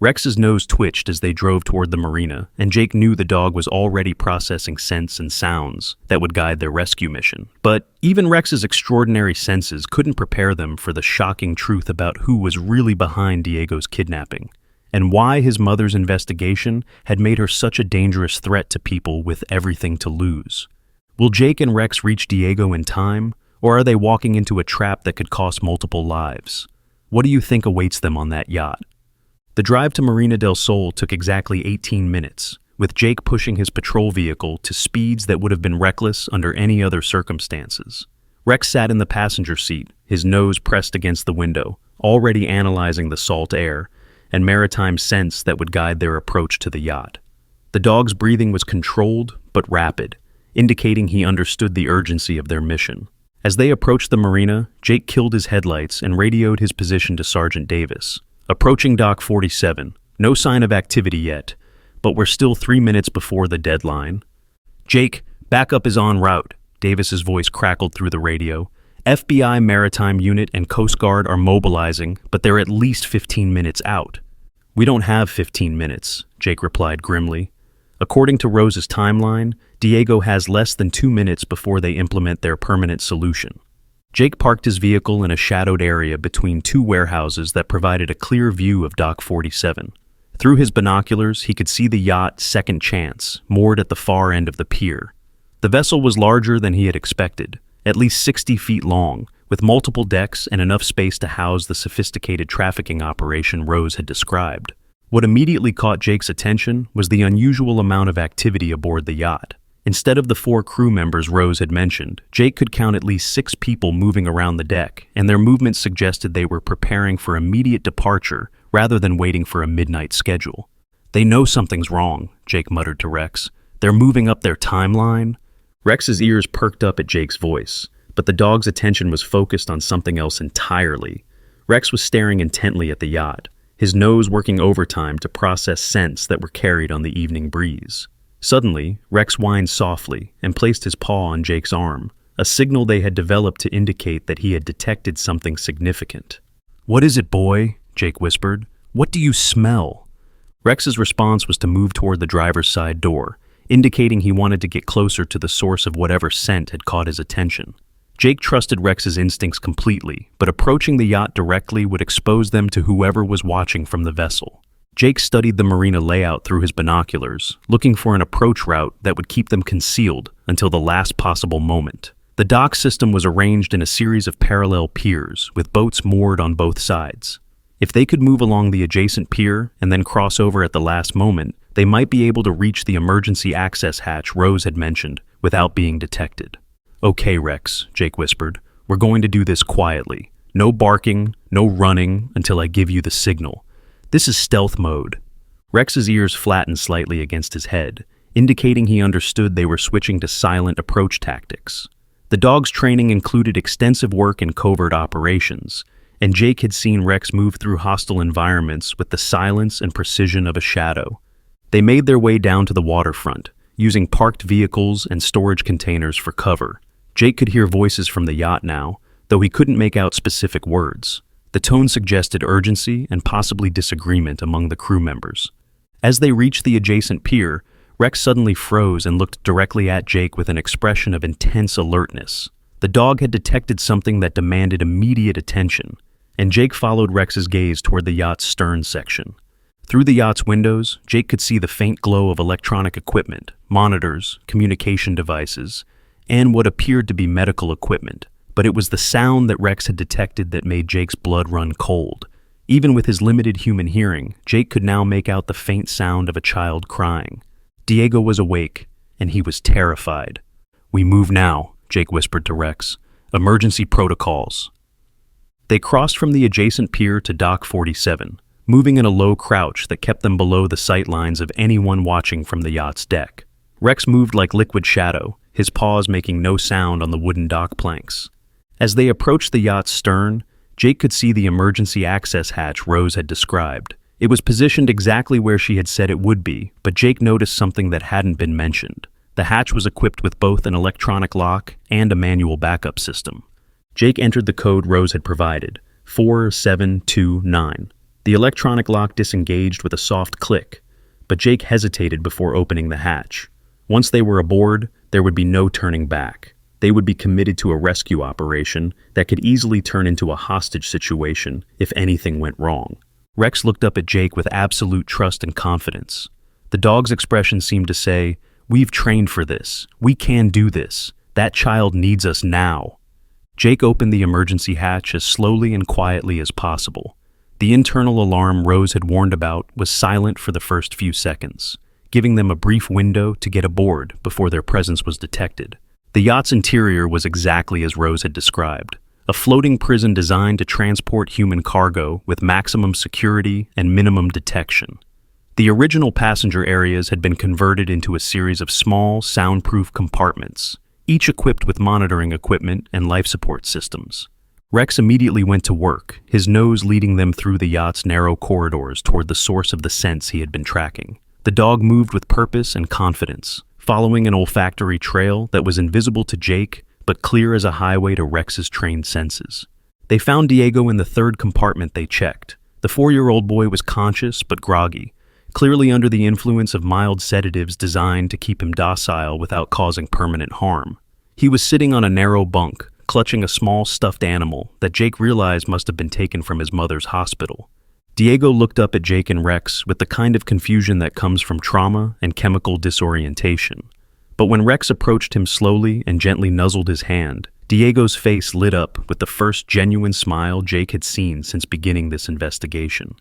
Rex's nose twitched as they drove toward the marina, and Jake knew the dog was already processing scents and sounds that would guide their rescue mission. But even Rex's extraordinary senses couldn't prepare them for the shocking truth about who was really behind Diego's kidnapping, and why his mother's investigation had made her such a dangerous threat to people with everything to lose. Will Jake and Rex reach Diego in time, or are they walking into a trap that could cost multiple lives? What do you think awaits them on that yacht? The drive to Marina del Sol took exactly 18 minutes, with Jake pushing his patrol vehicle to speeds that would have been reckless under any other circumstances. Rex sat in the passenger seat, his nose pressed against the window, already analyzing the salt air and maritime scents that would guide their approach to the yacht. The dog's breathing was controlled but rapid, indicating he understood the urgency of their mission. As they approached the marina, Jake killed his headlights and radioed his position to Sergeant Davis. "Approaching Dock 47. No sign of activity yet, but we're still 3 minutes before the deadline." "Jake, backup is en route," Davis's voice crackled through the radio. "FBI Maritime Unit and Coast Guard are mobilizing, but they're at least 15 minutes out." "We don't have 15 minutes," Jake replied grimly. According to Rose's timeline, Diego has less than 2 minutes before they implement their permanent solution. Jake parked his vehicle in a shadowed area between 2 warehouses that provided a clear view of Dock 47. Through his binoculars, he could see the yacht Second Chance, moored at the far end of the pier. The vessel was larger than he had expected, at least 60 feet long, with multiple decks and enough space to house the sophisticated trafficking operation Rose had described. What immediately caught Jake's attention was the unusual amount of activity aboard the yacht. Instead of the 4 crew members Rose had mentioned, Jake could count at least 6 people moving around the deck, and their movements suggested they were preparing for immediate departure rather than waiting for a midnight schedule. "They know something's wrong," Jake muttered to Rex. "They're moving up their timeline." Rex's ears perked up at Jake's voice, but the dog's attention was focused on something else entirely. Rex was staring intently at the yacht, his nose working overtime to process scents that were carried on the evening breeze. Suddenly, Rex whined softly and placed his paw on Jake's arm, a signal they had developed to indicate that he had detected something significant. "What is it, boy?" Jake whispered. "What do you smell?" Rex's response was to move toward the driver's side door, indicating he wanted to get closer to the source of whatever scent had caught his attention. Jake trusted Rex's instincts completely, but approaching the yacht directly would expose them to whoever was watching from the vessel. Jake studied the marina layout through his binoculars, looking for an approach route that would keep them concealed until the last possible moment. The dock system was arranged in a series of parallel piers, with boats moored on both sides. If they could move along the adjacent pier and then cross over at the last moment, they might be able to reach the emergency access hatch Rose had mentioned without being detected. "Okay, Rex," Jake whispered. "We're going to do this quietly. No barking, no running until I give you the signal. This is stealth mode." Rex's ears flattened slightly against his head, indicating he understood they were switching to silent approach tactics. The dog's training included extensive work in covert operations, and Jake had seen Rex move through hostile environments with the silence and precision of a shadow. They made their way down to the waterfront, using parked vehicles and storage containers for cover. Jake could hear voices from the yacht now, though he couldn't make out specific words. The tone suggested urgency and possibly disagreement among the crew members. As they reached the adjacent pier, Rex suddenly froze and looked directly at Jake with an expression of intense alertness. The dog had detected something that demanded immediate attention, and Jake followed Rex's gaze toward the yacht's stern section. Through the yacht's windows, Jake could see the faint glow of electronic equipment, monitors, communication devices, and what appeared to be medical equipment. But it was the sound that Rex had detected that made Jake's blood run cold. Even with his limited human hearing, Jake could now make out the faint sound of a child crying. Diego was awake, and he was terrified. "We move now," Jake whispered to Rex. "Emergency protocols." They crossed from the adjacent pier to Dock 47, moving in a low crouch that kept them below the sight lines of anyone watching from the yacht's deck. Rex moved like liquid shadow, his paws making no sound on the wooden dock planks. As they approached the yacht's stern, Jake could see the emergency access hatch Rose had described. It was positioned exactly where she had said it would be, but Jake noticed something that hadn't been mentioned. The hatch was equipped with both an electronic lock and a manual backup system. Jake entered the code Rose had provided, 4729. The electronic lock disengaged with a soft click, but Jake hesitated before opening the hatch. Once they were aboard, there would be no turning back. They would be committed to a rescue operation that could easily turn into a hostage situation if anything went wrong. Rex looked up at Jake with absolute trust and confidence. The dog's expression seemed to say, "We've trained for this. We can do this. That child needs us now." Jake opened the emergency hatch as slowly and quietly as possible. The internal alarm Rose had warned about was silent for the first few seconds, giving them a brief window to get aboard before their presence was detected. The yacht's interior was exactly as Rose had described, a floating prison designed to transport human cargo with maximum security and minimum detection. The original passenger areas had been converted into a series of small, soundproof compartments, each equipped with monitoring equipment and life support systems. Rex immediately went to work, his nose leading them through the yacht's narrow corridors toward the source of the scents he had been tracking. The dog moved with purpose and confidence, following an olfactory trail that was invisible to Jake, but clear as a highway to Rex's trained senses. They found Diego in the third compartment they checked. The 4-year-old boy was conscious but groggy, clearly under the influence of mild sedatives designed to keep him docile without causing permanent harm. He was sitting on a narrow bunk, clutching a small stuffed animal that Jake realized must have been taken from his mother's hospital. Diego looked up at Jake and Rex with the kind of confusion that comes from trauma and chemical disorientation. But when Rex approached him slowly and gently nuzzled his hand, Diego's face lit up with the first genuine smile Jake had seen since beginning this investigation.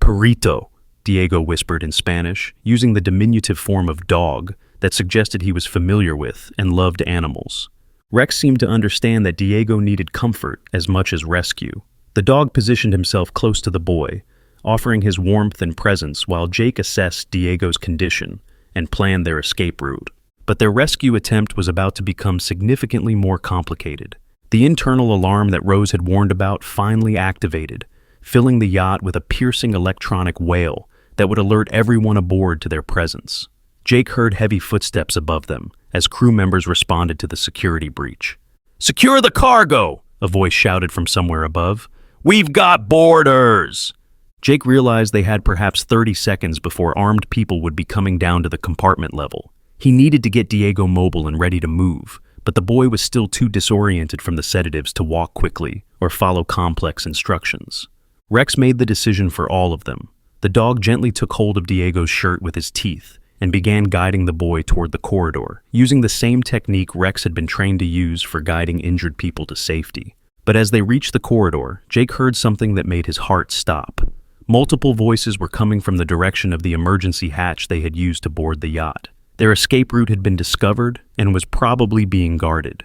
"Perrito," Diego whispered in Spanish, using the diminutive form of dog that suggested he was familiar with and loved animals. Rex seemed to understand that Diego needed comfort as much as rescue. The dog positioned himself close to the boy, offering his warmth and presence while Jake assessed Diego's condition and planned their escape route. But their rescue attempt was about to become significantly more complicated. The internal alarm that Rose had warned about finally activated, filling the yacht with a piercing electronic wail that would alert everyone aboard to their presence. Jake heard heavy footsteps above them as crew members responded to the security breach. "Secure the cargo!" a voice shouted from somewhere above. "We've got boarders!" Jake realized they had perhaps 30 seconds before armed people would be coming down to the compartment level. He needed to get Diego mobile and ready to move, but the boy was still too disoriented from the sedatives to walk quickly or follow complex instructions. Rex made the decision for all of them. The dog gently took hold of Diego's shirt with his teeth and began guiding the boy toward the corridor, using the same technique Rex had been trained to use for guiding injured people to safety. But as they reached the corridor, Jake heard something that made his heart stop. Multiple voices were coming from the direction of the emergency hatch they had used to board the yacht. Their escape route had been discovered and was probably being guarded.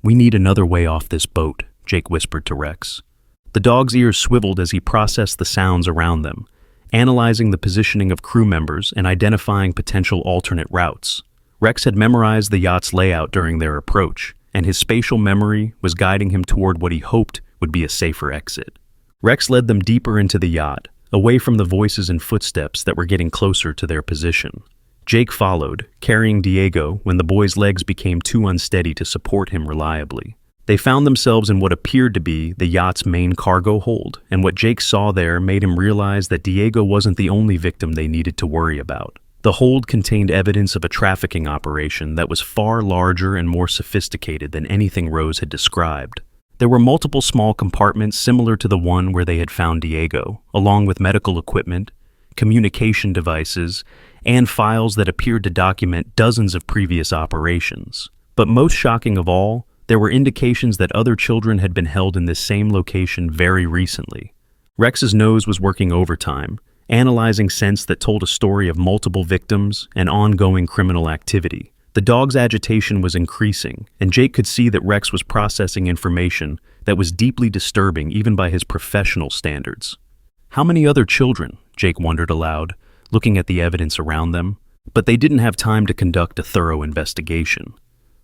"We need another way off this boat," Jake whispered to Rex. The dog's ears swiveled as he processed the sounds around them, analyzing the positioning of crew members and identifying potential alternate routes. Rex had memorized the yacht's layout during their approach, and his spatial memory was guiding him toward what he hoped would be a safer exit. Rex led them deeper into the yacht, away from the voices and footsteps that were getting closer to their position. Jake followed, carrying Diego when the boy's legs became too unsteady to support him reliably. They found themselves in what appeared to be the yacht's main cargo hold, and what Jake saw there made him realize that Diego wasn't the only victim they needed to worry about. The hold contained evidence of a trafficking operation that was far larger and more sophisticated than anything Rose had described. There were multiple small compartments similar to the one where they had found Diego, along with medical equipment, communication devices, and files that appeared to document dozens of previous operations. But most shocking of all, there were indications that other children had been held in this same location very recently. Rex's nose was working overtime, analyzing scents that told a story of multiple victims and ongoing criminal activity. The dog's agitation was increasing, and Jake could see that Rex was processing information that was deeply disturbing even by his professional standards. How many other children? Jake wondered aloud, looking at the evidence around them. But they didn't have time to conduct a thorough investigation.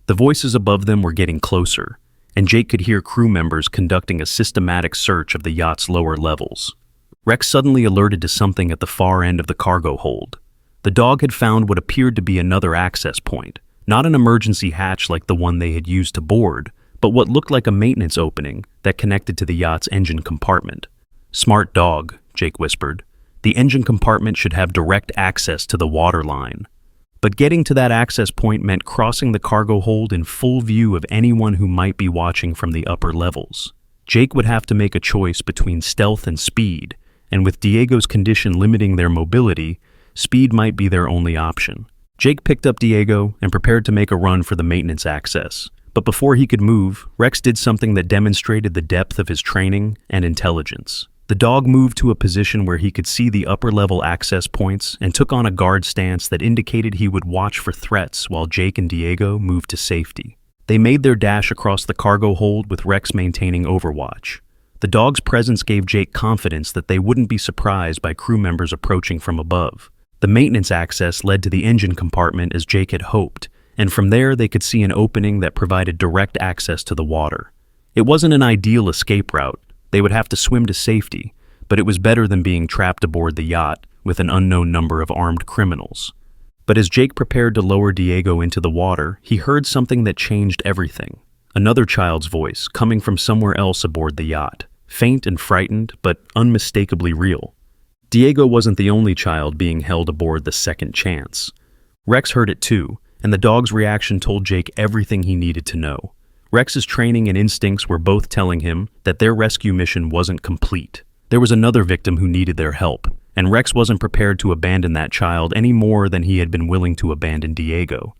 The voices above them were getting closer, and Jake could hear crew members conducting a systematic search of the yacht's lower levels. Rex suddenly alerted to something at the far end of the cargo hold. The dog had found what appeared to be another access point, not an emergency hatch like the one they had used to board, but what looked like a maintenance opening that connected to the yacht's engine compartment. "Smart dog," Jake whispered. "The engine compartment should have direct access to the water line." But getting to that access point meant crossing the cargo hold in full view of anyone who might be watching from the upper levels. Jake would have to make a choice between stealth and speed, and with Diego's condition limiting their mobility, speed might be their only option. Jake picked up Diego and prepared to make a run for the maintenance access. But before he could move, Rex did something that demonstrated the depth of his training and intelligence. The dog moved to a position where he could see the upper-level access points and took on a guard stance that indicated he would watch for threats while Jake and Diego moved to safety. They made their dash across the cargo hold with Rex maintaining overwatch. The dog's presence gave Jake confidence that they wouldn't be surprised by crew members approaching from above. The maintenance access led to the engine compartment as Jake had hoped, and from there they could see an opening that provided direct access to the water. It wasn't an ideal escape route. They would have to swim to safety, but it was better than being trapped aboard the yacht with an unknown number of armed criminals. But as Jake prepared to lower Diego into the water, he heard something that changed everything. Another child's voice coming from somewhere else aboard the yacht, faint and frightened, but unmistakably real. Diego wasn't the only child being held aboard the Second Chance. Rex heard it too, and the dog's reaction told Jake everything he needed to know. Rex's training and instincts were both telling him that their rescue mission wasn't complete. There was another victim who needed their help, and Rex wasn't prepared to abandon that child any more than he had been willing to abandon Diego.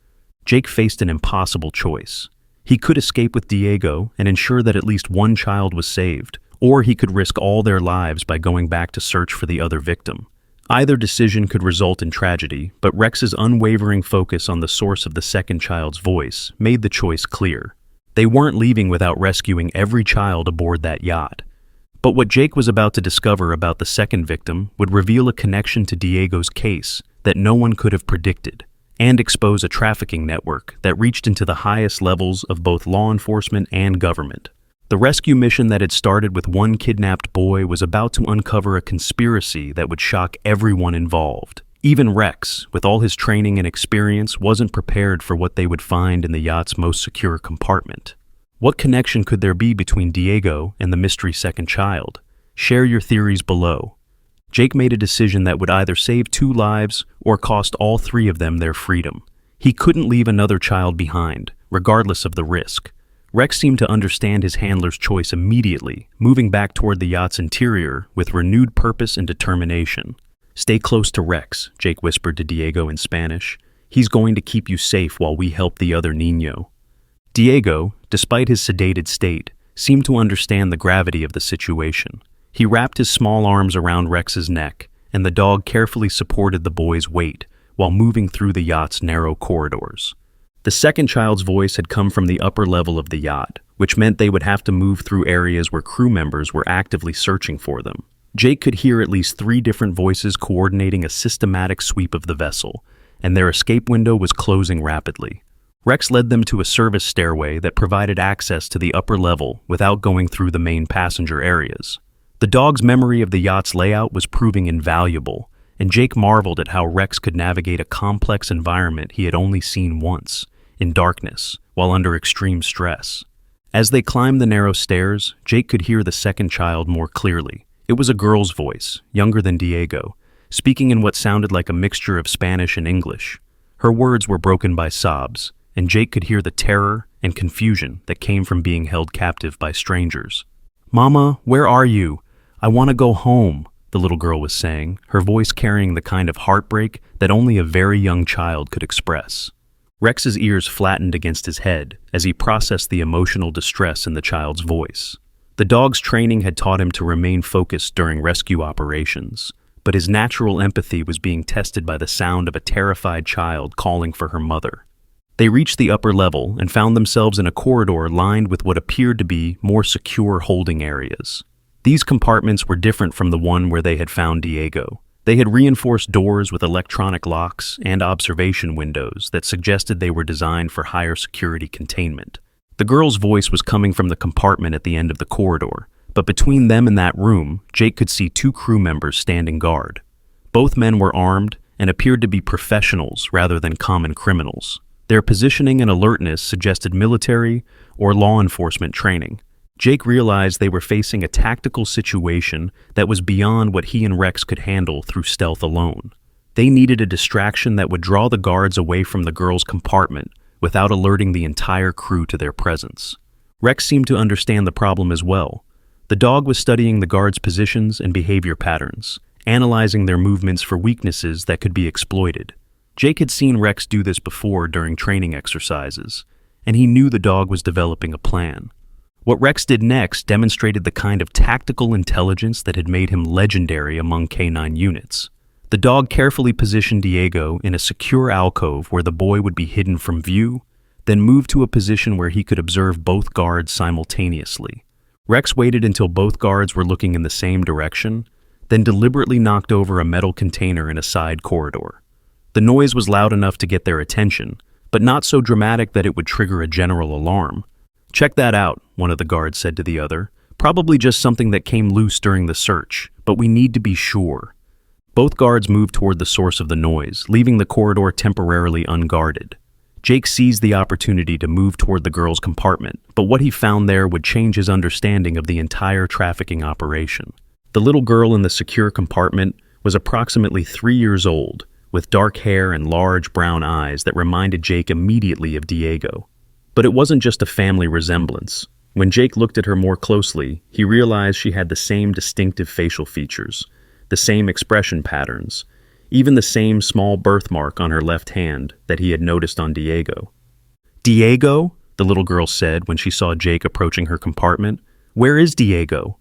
Jake faced an impossible choice. He could escape with Diego and ensure that at least one child was saved, or he could risk all their lives by going back to search for the other victim. Either decision could result in tragedy, but Rex's unwavering focus on the source of the second child's voice made the choice clear. They weren't leaving without rescuing every child aboard that yacht. But what Jake was about to discover about the second victim would reveal a connection to Diego's case that no one could have predicted, and expose a trafficking network that reached into the highest levels of both law enforcement and government. The rescue mission that had started with one kidnapped boy was about to uncover a conspiracy that would shock everyone involved. Even Rex, with all his training and experience, wasn't prepared for what they would find in the yacht's most secure compartment. What connection could there be between Diego and the mystery second child? Share your theories below. Jake made a decision that would either save 2 lives or cost all 3 of them their freedom. He couldn't leave another child behind, regardless of the risk. Rex seemed to understand his handler's choice immediately, moving back toward the yacht's interior with renewed purpose and determination. "Stay close to Rex," Jake whispered to Diego in Spanish. "He's going to keep you safe while we help the other niño." Diego, despite his sedated state, seemed to understand the gravity of the situation. He wrapped his small arms around Rex's neck, and the dog carefully supported the boy's weight while moving through the yacht's narrow corridors. The second child's voice had come from the upper level of the yacht, which meant they would have to move through areas where crew members were actively searching for them. Jake could hear at least 3 different voices coordinating a systematic sweep of the vessel, and their escape window was closing rapidly. Rex led them to a service stairway that provided access to the upper level without going through the main passenger areas. The dog's memory of the yacht's layout was proving invaluable, and Jake marveled at how Rex could navigate a complex environment he had only seen once, in darkness, while under extreme stress. As they climbed the narrow stairs, Jake could hear the second child more clearly. It was a girl's voice, younger than Diego, speaking in what sounded like a mixture of Spanish and English. Her words were broken by sobs, and Jake could hear the terror and confusion that came from being held captive by strangers. "Mama, where are you? I want to go home," the little girl was saying, her voice carrying the kind of heartbreak that only a very young child could express. Rex's ears flattened against his head as he processed the emotional distress in the child's voice. The dog's training had taught him to remain focused during rescue operations, but his natural empathy was being tested by the sound of a terrified child calling for her mother. They reached the upper level and found themselves in a corridor lined with what appeared to be more secure holding areas. These compartments were different from the one where they had found Diego. They had reinforced doors with electronic locks and observation windows that suggested they were designed for higher security containment. The girl's voice was coming from the compartment at the end of the corridor, but between them and that room, Jake could see 2 crew members standing guard. Both men were armed and appeared to be professionals rather than common criminals. Their positioning and alertness suggested military or law enforcement training. Jake realized they were facing a tactical situation that was beyond what he and Rex could handle through stealth alone. They needed a distraction that would draw the guards away from the girl's compartment without alerting the entire crew to their presence. Rex seemed to understand the problem as well. The dog was studying the guards' positions and behavior patterns, analyzing their movements for weaknesses that could be exploited. Jake had seen Rex do this before during training exercises, and he knew the dog was developing a plan. What Rex did next demonstrated the kind of tactical intelligence that had made him legendary among K9 units. The dog carefully positioned Diego in a secure alcove where the boy would be hidden from view, then moved to a position where he could observe both guards simultaneously. Rex waited until both guards were looking in the same direction, then deliberately knocked over a metal container in a side corridor. The noise was loud enough to get their attention, but not so dramatic that it would trigger a general alarm. "Check that out," one of the guards said to the other. "Probably just something that came loose during the search, but we need to be sure." Both guards moved toward the source of the noise, leaving the corridor temporarily unguarded. Jake seized the opportunity to move toward the girl's compartment, but what he found there would change his understanding of the entire trafficking operation. The little girl in the secure compartment was approximately 3 years old, with dark hair and large brown eyes that reminded Jake immediately of Diego. But it wasn't just a family resemblance. When Jake looked at her more closely, he realized she had the same distinctive facial features, the same expression patterns, even the same small birthmark on her left hand that he had noticed on Diego. "Diego?" the little girl said when she saw Jake approaching her compartment. "Where is Diego?"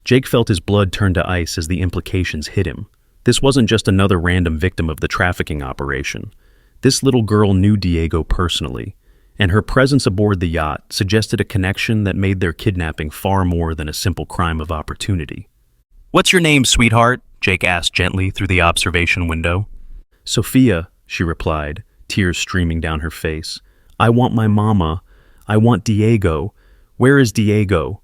Jake felt his blood turn to ice as the implications hit him. This wasn't just another random victim of the trafficking operation. This little girl knew Diego personally, and her presence aboard the yacht suggested a connection that made their kidnapping far more than a simple crime of opportunity. "What's your name, sweetheart?" Jake asked gently through the observation window. "Sophia," she replied, tears streaming down her face. "I want my mama. I want Diego. Where is Diego?"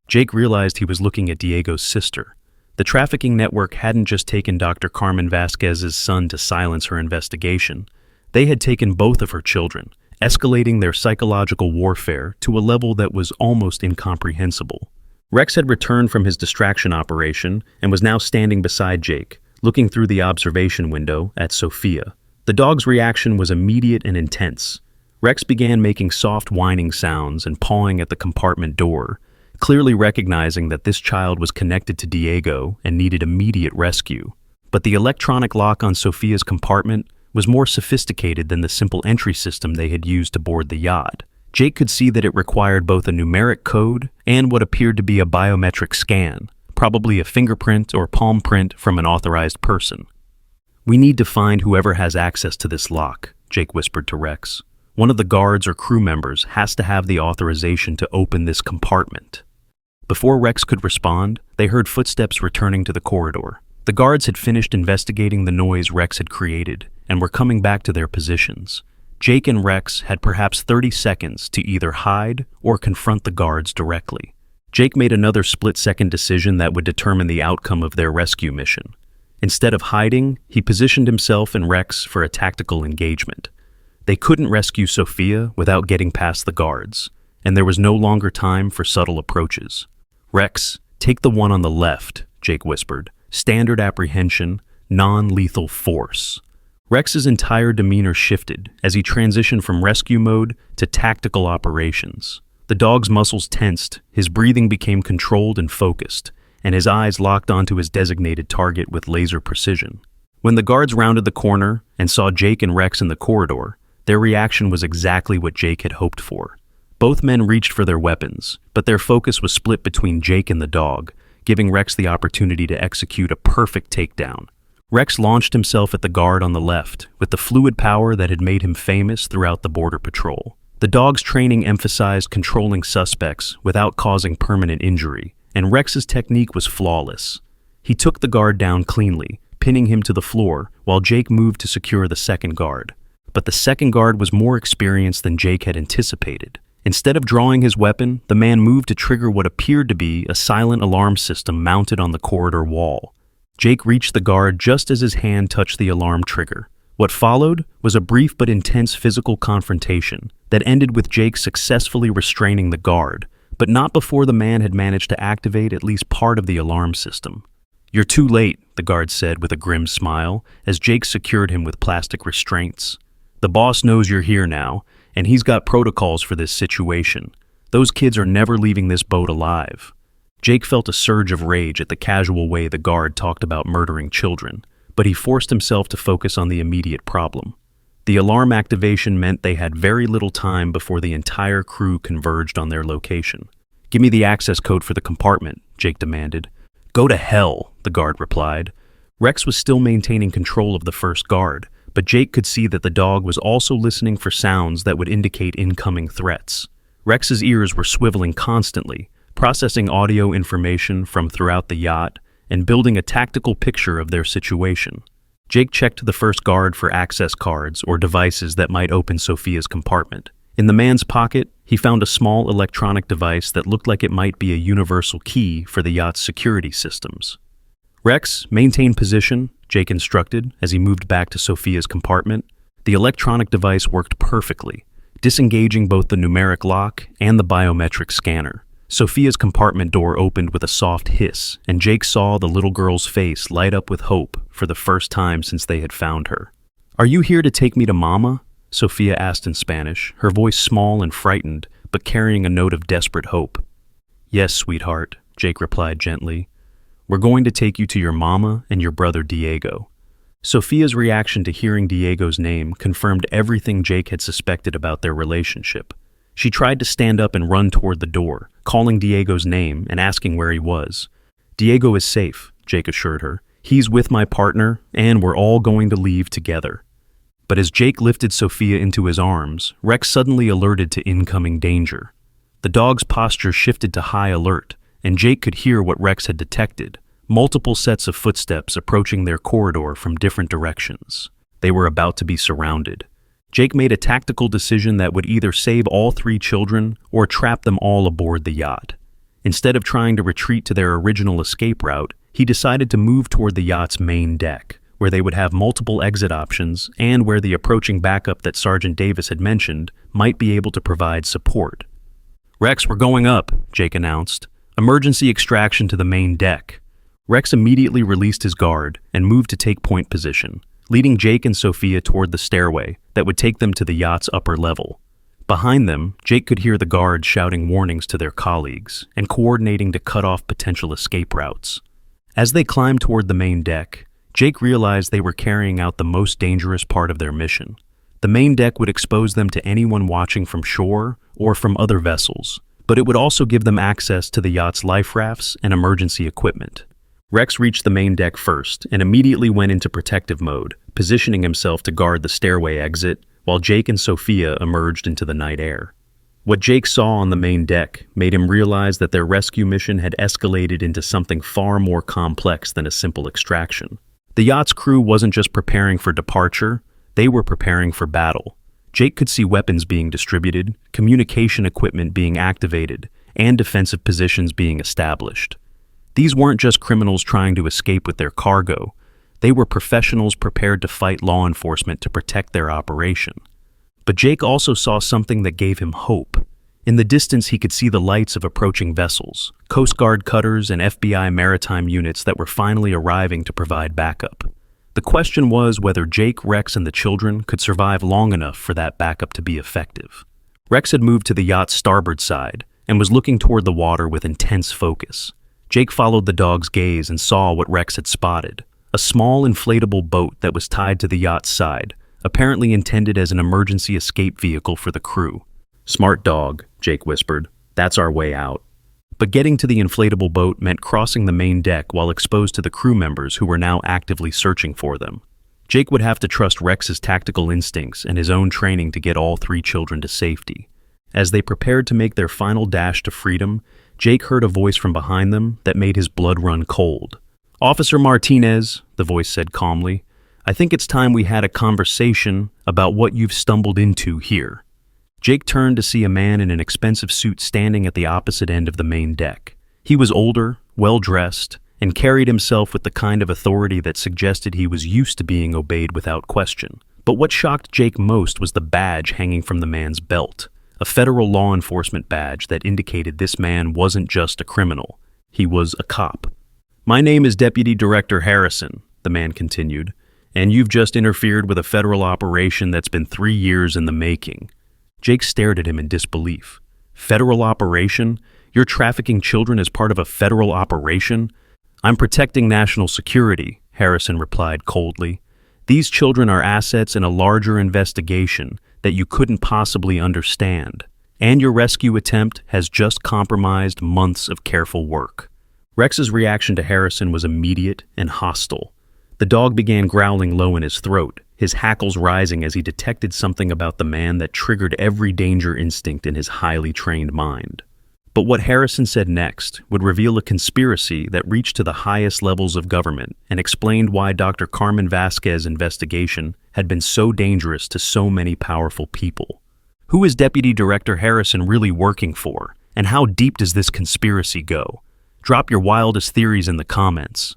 Jake realized he was looking at Diego's sister. The trafficking network hadn't just taken Dr. Carmen Vasquez's son to silence her investigation. They had taken both of her children, escalating their psychological warfare to a level that was almost incomprehensible. Rex had returned from his distraction operation and was now standing beside Jake, looking through the observation window at Sophia. The dog's reaction was immediate and intense. Rex began making soft whining sounds and pawing at the compartment door, clearly recognizing that this child was connected to Diego and needed immediate rescue. But the electronic lock on Sophia's compartment was more sophisticated than the simple entry system they had used to board the yacht. Jake could see that it required both a numeric code and what appeared to be a biometric scan, probably a fingerprint or palm print from an authorized person. "We need to find whoever has access to this lock," Jake whispered to Rex. "One of the guards or crew members has to have the authorization to open this compartment." Before Rex could respond, they heard footsteps returning to the corridor. The guards had finished investigating the noise Rex had created and were coming back to their positions. Jake and Rex had perhaps 30 seconds to either hide or confront the guards directly. Jake made another split-second decision that would determine the outcome of their rescue mission. Instead of hiding, he positioned himself and Rex for a tactical engagement. They couldn't rescue Sophia without getting past the guards, and there was no longer time for subtle approaches. "Rex, take the one on the left," Jake whispered. "Standard apprehension, non-lethal force." Rex's entire demeanor shifted as he transitioned from rescue mode to tactical operations. The dog's muscles tensed, his breathing became controlled and focused, and his eyes locked onto his designated target with laser precision. When the guards rounded the corner and saw Jake and Rex in the corridor, their reaction was exactly what Jake had hoped for. Both men reached for their weapons, but their focus was split between Jake and the dog, giving Rex the opportunity to execute a perfect takedown. Rex launched himself at the guard on the left, with the fluid power that had made him famous throughout the Border Patrol. The dog's training emphasized controlling suspects without causing permanent injury, and Rex's technique was flawless. He took the guard down cleanly, pinning him to the floor, while Jake moved to secure the second guard. But the second guard was more experienced than Jake had anticipated. Instead of drawing his weapon, the man moved to trigger what appeared to be a silent alarm system mounted on the corridor wall. Jake reached the guard just as his hand touched the alarm trigger. What followed was a brief but intense physical confrontation that ended with Jake successfully restraining the guard, but not before the man had managed to activate at least part of the alarm system. "You're too late," the guard said with a grim smile as Jake secured him with plastic restraints. "The boss knows you're here now, and he's got protocols for this situation. Those kids are never leaving this boat alive." Jake felt a surge of rage at the casual way the guard talked about murdering children, but he forced himself to focus on the immediate problem. The alarm activation meant they had very little time before the entire crew converged on their location. "Give me the access code for the compartment," Jake demanded. "Go to hell," the guard replied. Rex was still maintaining control of the first guard, but Jake could see that the dog was also listening for sounds that would indicate incoming threats. Rex's ears were swiveling constantly, processing audio information from throughout the yacht and building a tactical picture of their situation. Jake checked the first guard for access cards or devices that might open Sophia's compartment. In the man's pocket, he found a small electronic device that looked like it might be a universal key for the yacht's security systems. "Rex, maintain position," Jake instructed as he moved back to Sophia's compartment. The electronic device worked perfectly, disengaging both the numeric lock and the biometric scanner. Sophia's compartment door opened with a soft hiss, and Jake saw the little girl's face light up with hope for the first time since they had found her. "Are you here to take me to Mama?" Sophia asked in Spanish, her voice small and frightened, but carrying a note of desperate hope. "Yes, sweetheart," Jake replied gently. "We're going to take you to your mama and your brother Diego." Sophia's reaction to hearing Diego's name confirmed everything Jake had suspected about their relationship. She tried to stand up and run toward the door, calling Diego's name and asking where he was. "Diego is safe," Jake assured her. "He's with my partner, and we're all going to leave together." But as Jake lifted Sophia into his arms, Rex suddenly alerted to incoming danger. The dog's posture shifted to high alert, and Jake could hear what Rex had detected: multiple sets of footsteps approaching their corridor from different directions. They were about to be surrounded. Jake made a tactical decision that would either save all three children or trap them all aboard the yacht. Instead of trying to retreat to their original escape route, he decided to move toward the yacht's main deck, where they would have multiple exit options and where the approaching backup that Sergeant Davis had mentioned might be able to provide support. "Rex, we're going up," Jake announced. "Emergency extraction to the main deck." Rex immediately released his guard and moved to take point position, leading Jake and Sophia toward the stairway that would take them to the yacht's upper level. Behind them, Jake could hear the guards shouting warnings to their colleagues and coordinating to cut off potential escape routes. As they climbed toward the main deck, Jake realized they were carrying out the most dangerous part of their mission. The main deck would expose them to anyone watching from shore or from other vessels, but it would also give them access to the yacht's life rafts and emergency equipment. Rex reached the main deck first and immediately went into protective mode, positioning himself to guard the stairway exit, while Jake and Sophia emerged into the night air. What Jake saw on the main deck made him realize that their rescue mission had escalated into something far more complex than a simple extraction. The yacht's crew wasn't just preparing for departure, they were preparing for battle. Jake could see weapons being distributed, communication equipment being activated, and defensive positions being established. These weren't just criminals trying to escape with their cargo. They were professionals prepared to fight law enforcement to protect their operation. But Jake also saw something that gave him hope. In the distance, he could see the lights of approaching vessels, Coast Guard cutters and FBI maritime units that were finally arriving to provide backup. The question was whether Jake, Rex, and the children could survive long enough for that backup to be effective. Rex had moved to the yacht's starboard side and was looking toward the water with intense focus. Jake followed the dog's gaze and saw what Rex had spotted: a small inflatable boat that was tied to the yacht's side, apparently intended as an emergency escape vehicle for the crew. "Smart dog," Jake whispered. "That's our way out." But getting to the inflatable boat meant crossing the main deck while exposed to the crew members who were now actively searching for them. Jake would have to trust Rex's tactical instincts and his own training to get all three children to safety. As they prepared to make their final dash to freedom, Jake heard a voice from behind them that made his blood run cold. "Officer Martinez," the voice said calmly, "I think it's time we had a conversation about what you've stumbled into here." Jake turned to see a man in an expensive suit standing at the opposite end of the main deck. He was older, well-dressed, and carried himself with the kind of authority that suggested he was used to being obeyed without question. But what shocked Jake most was the badge hanging from the man's belt, a federal law enforcement badge that indicated this man wasn't just a criminal, he was a cop. "My name is Deputy Director Harrison," the man continued, "and you've just interfered with a federal operation that's been 3 years in the making." Jake stared at him in disbelief. "Federal operation? You're trafficking children as part of a federal operation?" "I'm protecting national security," Harrison replied coldly. "These children are assets in a larger investigation that you couldn't possibly understand, and your rescue attempt has just compromised months of careful work." Rex's reaction to Harrison was immediate and hostile. The dog began growling low in his throat, his hackles rising as he detected something about the man that triggered every danger instinct in his highly trained mind. But what Harrison said next would reveal a conspiracy that reached to the highest levels of government and explained why Dr. Carmen Vasquez's investigation had been so dangerous to so many powerful people. Who is Deputy Director Harrison really working for, and how deep does this conspiracy go? Drop your wildest theories in the comments.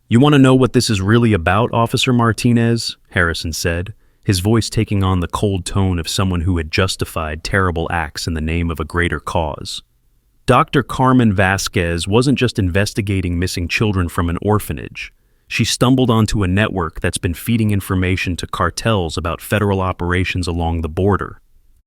"You want to know what this is really about, Officer Martinez?" Harrison said, his voice taking on the cold tone of someone who had justified terrible acts in the name of a greater cause. Dr. Carmen Vasquez wasn't just investigating missing children from an orphanage. She stumbled onto a network that's been feeding information to cartels about federal operations along the border.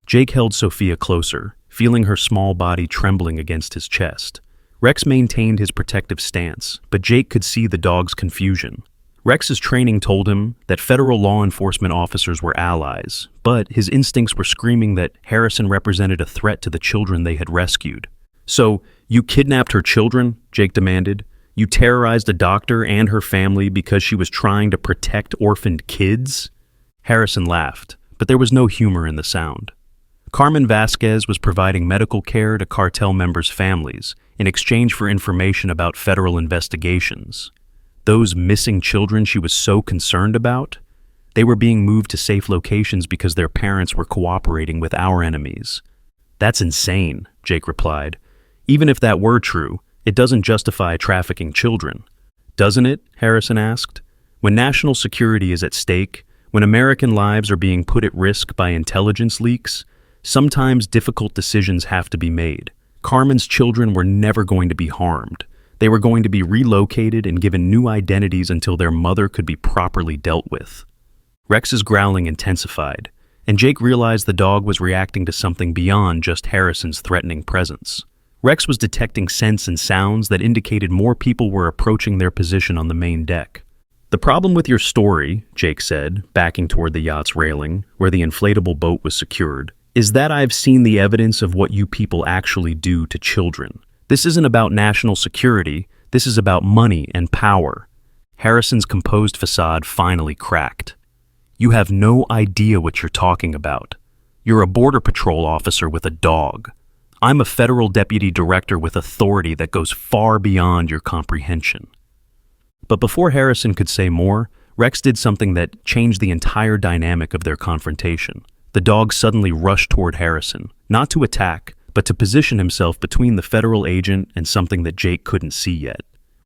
Jake held Sophia closer, feeling her small body trembling against his chest. Rex maintained his protective stance, but Jake could see the dog's confusion. Rex's training told him that federal law enforcement officers were allies, but his instincts were screaming that Harrison represented a threat to the children they had rescued. "So, you kidnapped her children?" Jake demanded. "You terrorized a doctor and her family because she was trying to protect orphaned kids?" Harrison laughed, but there was no humor in the sound. Carmen Vasquez was providing medical care to cartel members' families in exchange for information about federal investigations. Those missing children she was so concerned about, they were being moved to safe locations because their parents were cooperating with our enemies. That's insane, Jake replied. Even if that were true, it doesn't justify trafficking children. Doesn't it? Harrison asked. When national security is at stake, when American lives are being put at risk by intelligence leaks, sometimes difficult decisions have to be made. Carmen's children were never going to be harmed. They were going to be relocated and given new identities until their mother could be properly dealt with. Rex's growling intensified, and Jake realized the dog was reacting to something beyond just Harrison's threatening presence. Rex was detecting scents and sounds that indicated more people were approaching their position on the main deck. The problem with your story, Jake said, backing toward the yacht's railing, where the inflatable boat was secured, is that I've seen the evidence of what you people actually do to children. This isn't about national security, this is about money and power. Harrison's composed facade finally cracked. You have no idea what you're talking about. You're a border patrol officer with a dog. I'm a federal deputy director with authority that goes far beyond your comprehension. But before Harrison could say more, Rex did something that changed the entire dynamic of their confrontation. The dog suddenly rushed toward Harrison, not to attack, but to position himself between the federal agent and something that Jake couldn't see yet.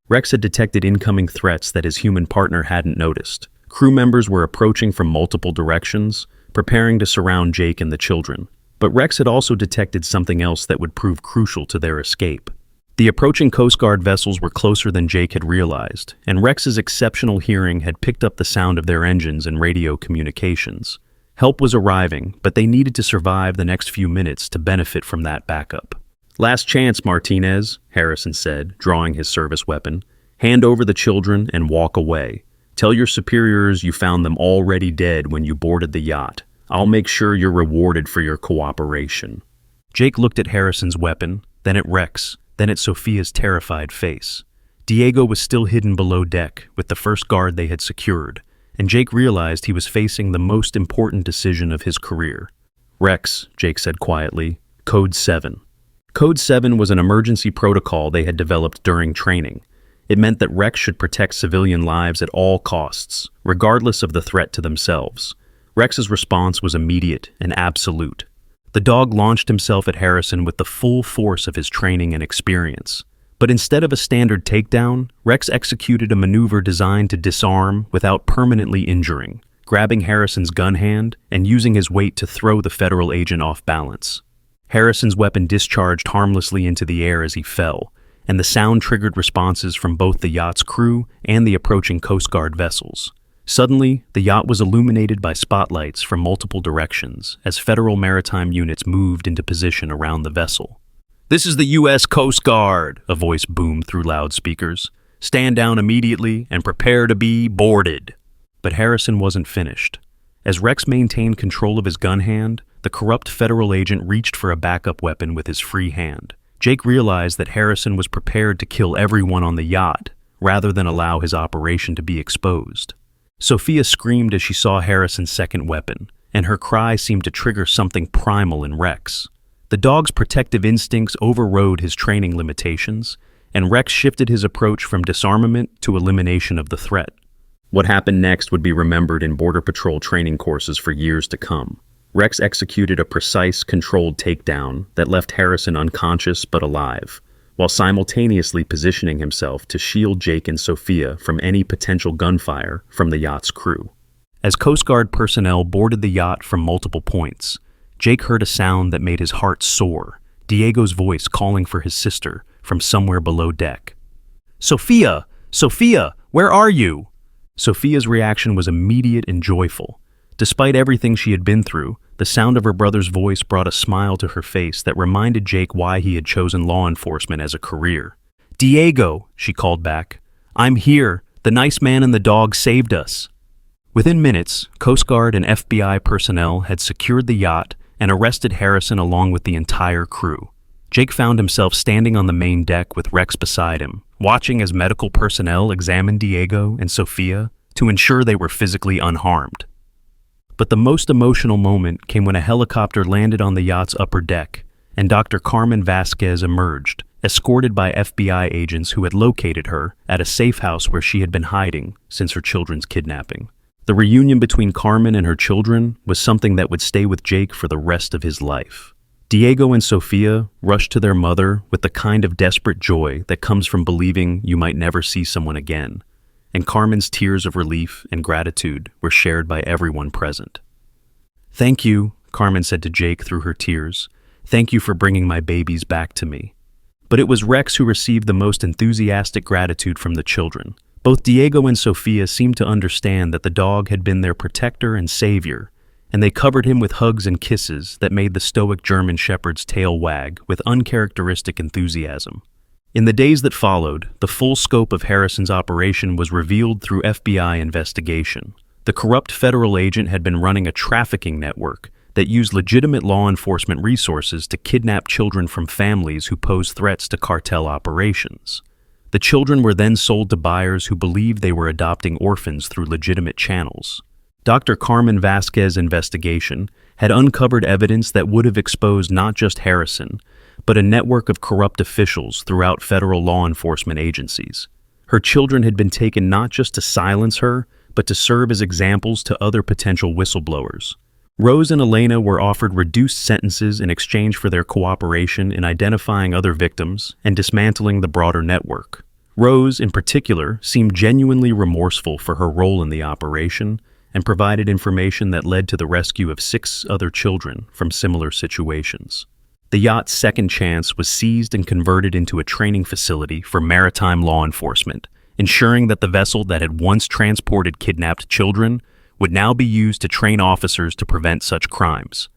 Rex had detected incoming threats that his human partner hadn't noticed. Crew members were approaching from multiple directions, preparing to surround Jake and the children. But Rex had also detected something else that would prove crucial to their escape. The approaching Coast Guard vessels were closer than Jake had realized, and Rex's exceptional hearing had picked up the sound of their engines and radio communications. Help was arriving, but they needed to survive the next few minutes to benefit from that backup. "Last chance, Martinez," Harrison said, drawing his service weapon. "Hand over the children and walk away. Tell your superiors you found them already dead when you boarded the yacht. I'll make sure you're rewarded for your cooperation." Jake looked at Harrison's weapon, then at Rex, then at Sophia's terrified face. Diego was still hidden below deck with the first guard they had secured, and Jake realized he was facing the most important decision of his career. "Rex," Jake said quietly, "Code 7. Code 7 was an emergency protocol they had developed during training. It meant that Rex should protect civilian lives at all costs, regardless of the threat to themselves. Rex's response was immediate and absolute. The dog launched himself at Harrison with the full force of his training and experience. But instead of a standard takedown, Rex executed a maneuver designed to disarm without permanently injuring, grabbing Harrison's gun hand and using his weight to throw the federal agent off balance. Harrison's weapon discharged harmlessly into the air as he fell, and the sound triggered responses from both the yacht's crew and the approaching Coast Guard vessels. Suddenly, the yacht was illuminated by spotlights from multiple directions as federal maritime units moved into position around the vessel. "This is the U.S. Coast Guard," a voice boomed through loudspeakers. "Stand down immediately and prepare to be boarded." But Harrison wasn't finished. As Rex maintained control of his gun hand, the corrupt federal agent reached for a backup weapon with his free hand. Jake realized that Harrison was prepared to kill everyone on the yacht, rather than allow his operation to be exposed. Sophia screamed as she saw Harrison's second weapon, and her cry seemed to trigger something primal in Rex. The dog's protective instincts overrode his training limitations, and Rex shifted his approach from disarmament to elimination of the threat. What happened next would be remembered in Border Patrol training courses for years to come. Rex executed a precise, controlled takedown that left Harrison unconscious but alive, while simultaneously positioning himself to shield Jake and Sophia from any potential gunfire from the yacht's crew. As Coast Guard personnel boarded the yacht from multiple points, Jake heard a sound that made his heart soar, Diego's voice calling for his sister from somewhere below deck. "Sophia! Sophia! Where are you?" Sophia's reaction was immediate and joyful. Despite everything she had been through, the sound of her brother's voice brought a smile to her face that reminded Jake why he had chosen law enforcement as a career. "Diego," she called back. "I'm here. The nice man and the dog saved us." Within minutes, Coast Guard and FBI personnel had secured the yacht and arrested Harrison along with the entire crew. Jake found himself standing on the main deck with Rex beside him, watching as medical personnel examined Diego and Sophia to ensure they were physically unharmed. But the most emotional moment came when a helicopter landed on the yacht's upper deck, and Dr. Carmen Vasquez emerged, escorted by FBI agents who had located her at a safe house where she had been hiding since her children's kidnapping. The reunion between Carmen and her children was something that would stay with Jake for the rest of his life. Diego and Sofia rushed to their mother with the kind of desperate joy that comes from believing you might never see someone again, and Carmen's tears of relief and gratitude were shared by everyone present. "Thank you," Carmen said to Jake through her tears. "Thank you for bringing my babies back to me." But it was Rex who received the most enthusiastic gratitude from the children. Both Diego and Sofia seemed to understand that the dog had been their protector and savior, and they covered him with hugs and kisses that made the stoic German shepherd's tail wag with uncharacteristic enthusiasm. In the days that followed, the full scope of Harrison's operation was revealed through FBI investigation. The corrupt federal agent had been running a trafficking network that used legitimate law enforcement resources to kidnap children from families who posed threats to cartel operations. The children were then sold to buyers who believed they were adopting orphans through legitimate channels. Dr. Carmen Vasquez's investigation had uncovered evidence that would have exposed not just Harrison, but a network of corrupt officials throughout federal law enforcement agencies. Her children had been taken not just to silence her, but to serve as examples to other potential whistleblowers. Rose and Elena were offered reduced sentences in exchange for their cooperation in identifying other victims and dismantling the broader network. Rose, in particular, seemed genuinely remorseful for her role in the operation and provided information that led to the rescue of 6 other children from similar situations. The yacht's second chance was seized and converted into a training facility for maritime law enforcement, ensuring that the vessel that had once transported kidnapped children would now be used to train officers to prevent such crimes.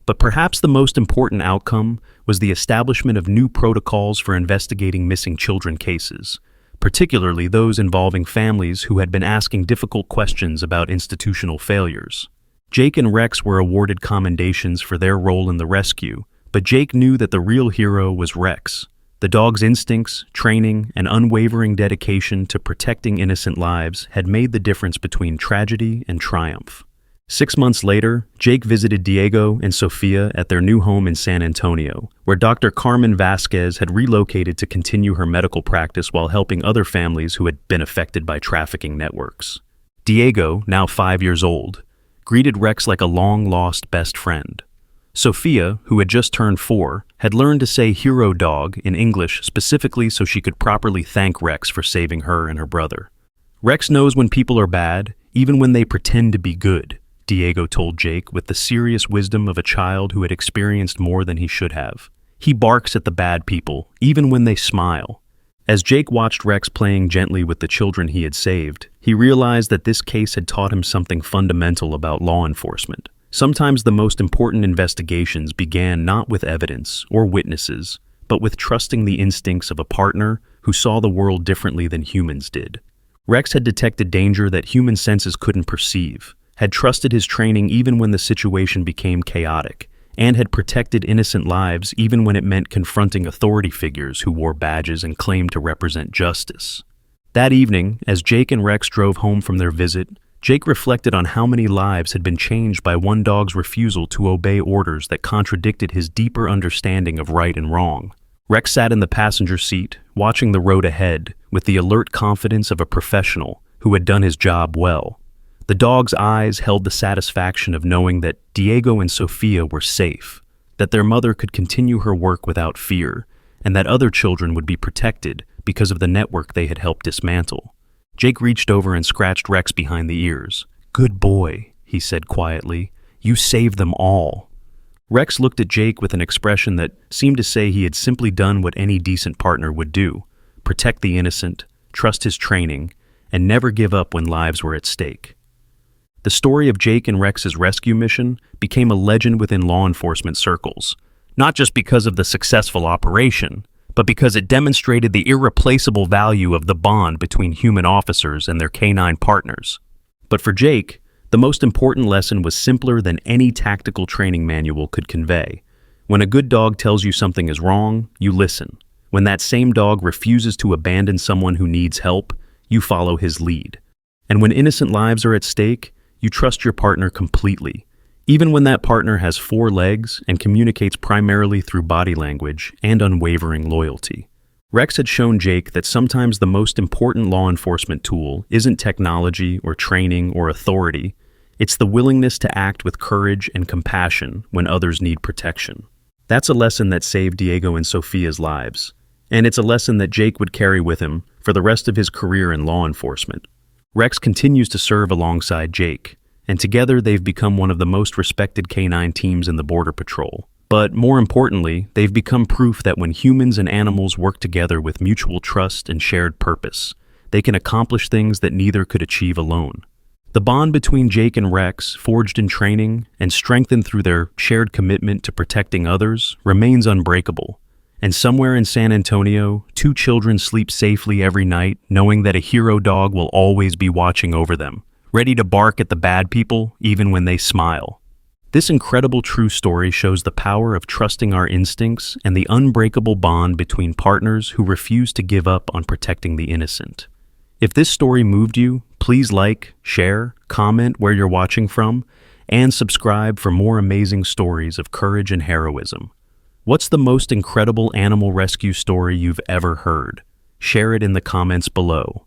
But perhaps the most important outcome was the establishment of new protocols for investigating missing children cases, particularly those involving families who had been asking difficult questions about institutional failures. Jake and Rex were awarded commendations for their role in the rescue, but Jake knew that the real hero was Rex. The dog's instincts, training, and unwavering dedication to protecting innocent lives had made the difference between tragedy and triumph. 6 months later, Jake visited Diego and Sofia at their new home in San Antonio, where Dr. Carmen Vasquez had relocated to continue her medical practice while helping other families who had been affected by trafficking networks. Diego, now 5 years old, greeted Rex like a long-lost best friend. Sofia, who had just turned 4, had learned to say hero dog in English specifically so she could properly thank Rex for saving her and her brother. "Rex knows when people are bad, even when they pretend to be good," Diego told Jake with the serious wisdom of a child who had experienced more than he should have. "He barks at the bad people, even when they smile." As Jake watched Rex playing gently with the children he had saved, he realized that this case had taught him something fundamental about law enforcement. Sometimes the most important investigations began not with evidence or witnesses, but with trusting the instincts of a partner who saw the world differently than humans did. Rex had detected danger that human senses couldn't perceive, had trusted his training even when the situation became chaotic, and had protected innocent lives even when it meant confronting authority figures who wore badges and claimed to represent justice. That evening, as Jake and Rex drove home from their visit, Jake reflected on how many lives had been changed by one dog's refusal to obey orders that contradicted his deeper understanding of right and wrong. Rex sat in the passenger seat, watching the road ahead, with the alert confidence of a professional who had done his job well. The dog's eyes held the satisfaction of knowing that Diego and Sofia were safe, that their mother could continue her work without fear, and that other children would be protected because of the network they had helped dismantle. Jake reached over and scratched Rex behind the ears. "Good boy," he said quietly. "You saved them all." Rex looked at Jake with an expression that seemed to say he had simply done what any decent partner would do: protect the innocent, trust his training, and never give up when lives were at stake. The story of Jake and Rex's rescue mission became a legend within law enforcement circles, not just because of the successful operation, but because it demonstrated the irreplaceable value of the bond between human officers and their canine partners. But for Jake, the most important lesson was simpler than any tactical training manual could convey. When a good dog tells you something is wrong, you listen. When that same dog refuses to abandon someone who needs help, you follow his lead. And when innocent lives are at stake, You trust your partner completely, even when that partner has four legs and communicates primarily through body language and unwavering loyalty. Rex had shown Jake that sometimes the most important law enforcement tool isn't technology or training or authority. It's the willingness to act with courage and compassion when others need protection. That's a lesson that saved Diego and Sophia's lives, and it's a lesson that Jake would carry with him for the rest of his career in law enforcement. Rex continues to serve alongside Jake, and together they've become one of the most respected canine teams in the Border Patrol. But more importantly, they've become proof that when humans and animals work together with mutual trust and shared purpose, they can accomplish things that neither could achieve alone. The bond between Jake and Rex, forged in training and strengthened through their shared commitment to protecting others, remains unbreakable. And somewhere in San Antonio, two children sleep safely every night, knowing that a hero dog will always be watching over them, ready to bark at the bad people even when they smile. This incredible true story shows the power of trusting our instincts and the unbreakable bond between partners who refuse to give up on protecting the innocent. If this story moved you, please like, share, comment where you're watching from, and subscribe for more amazing stories of courage and heroism. What's the most incredible animal rescue story you've ever heard? Share it in the comments below.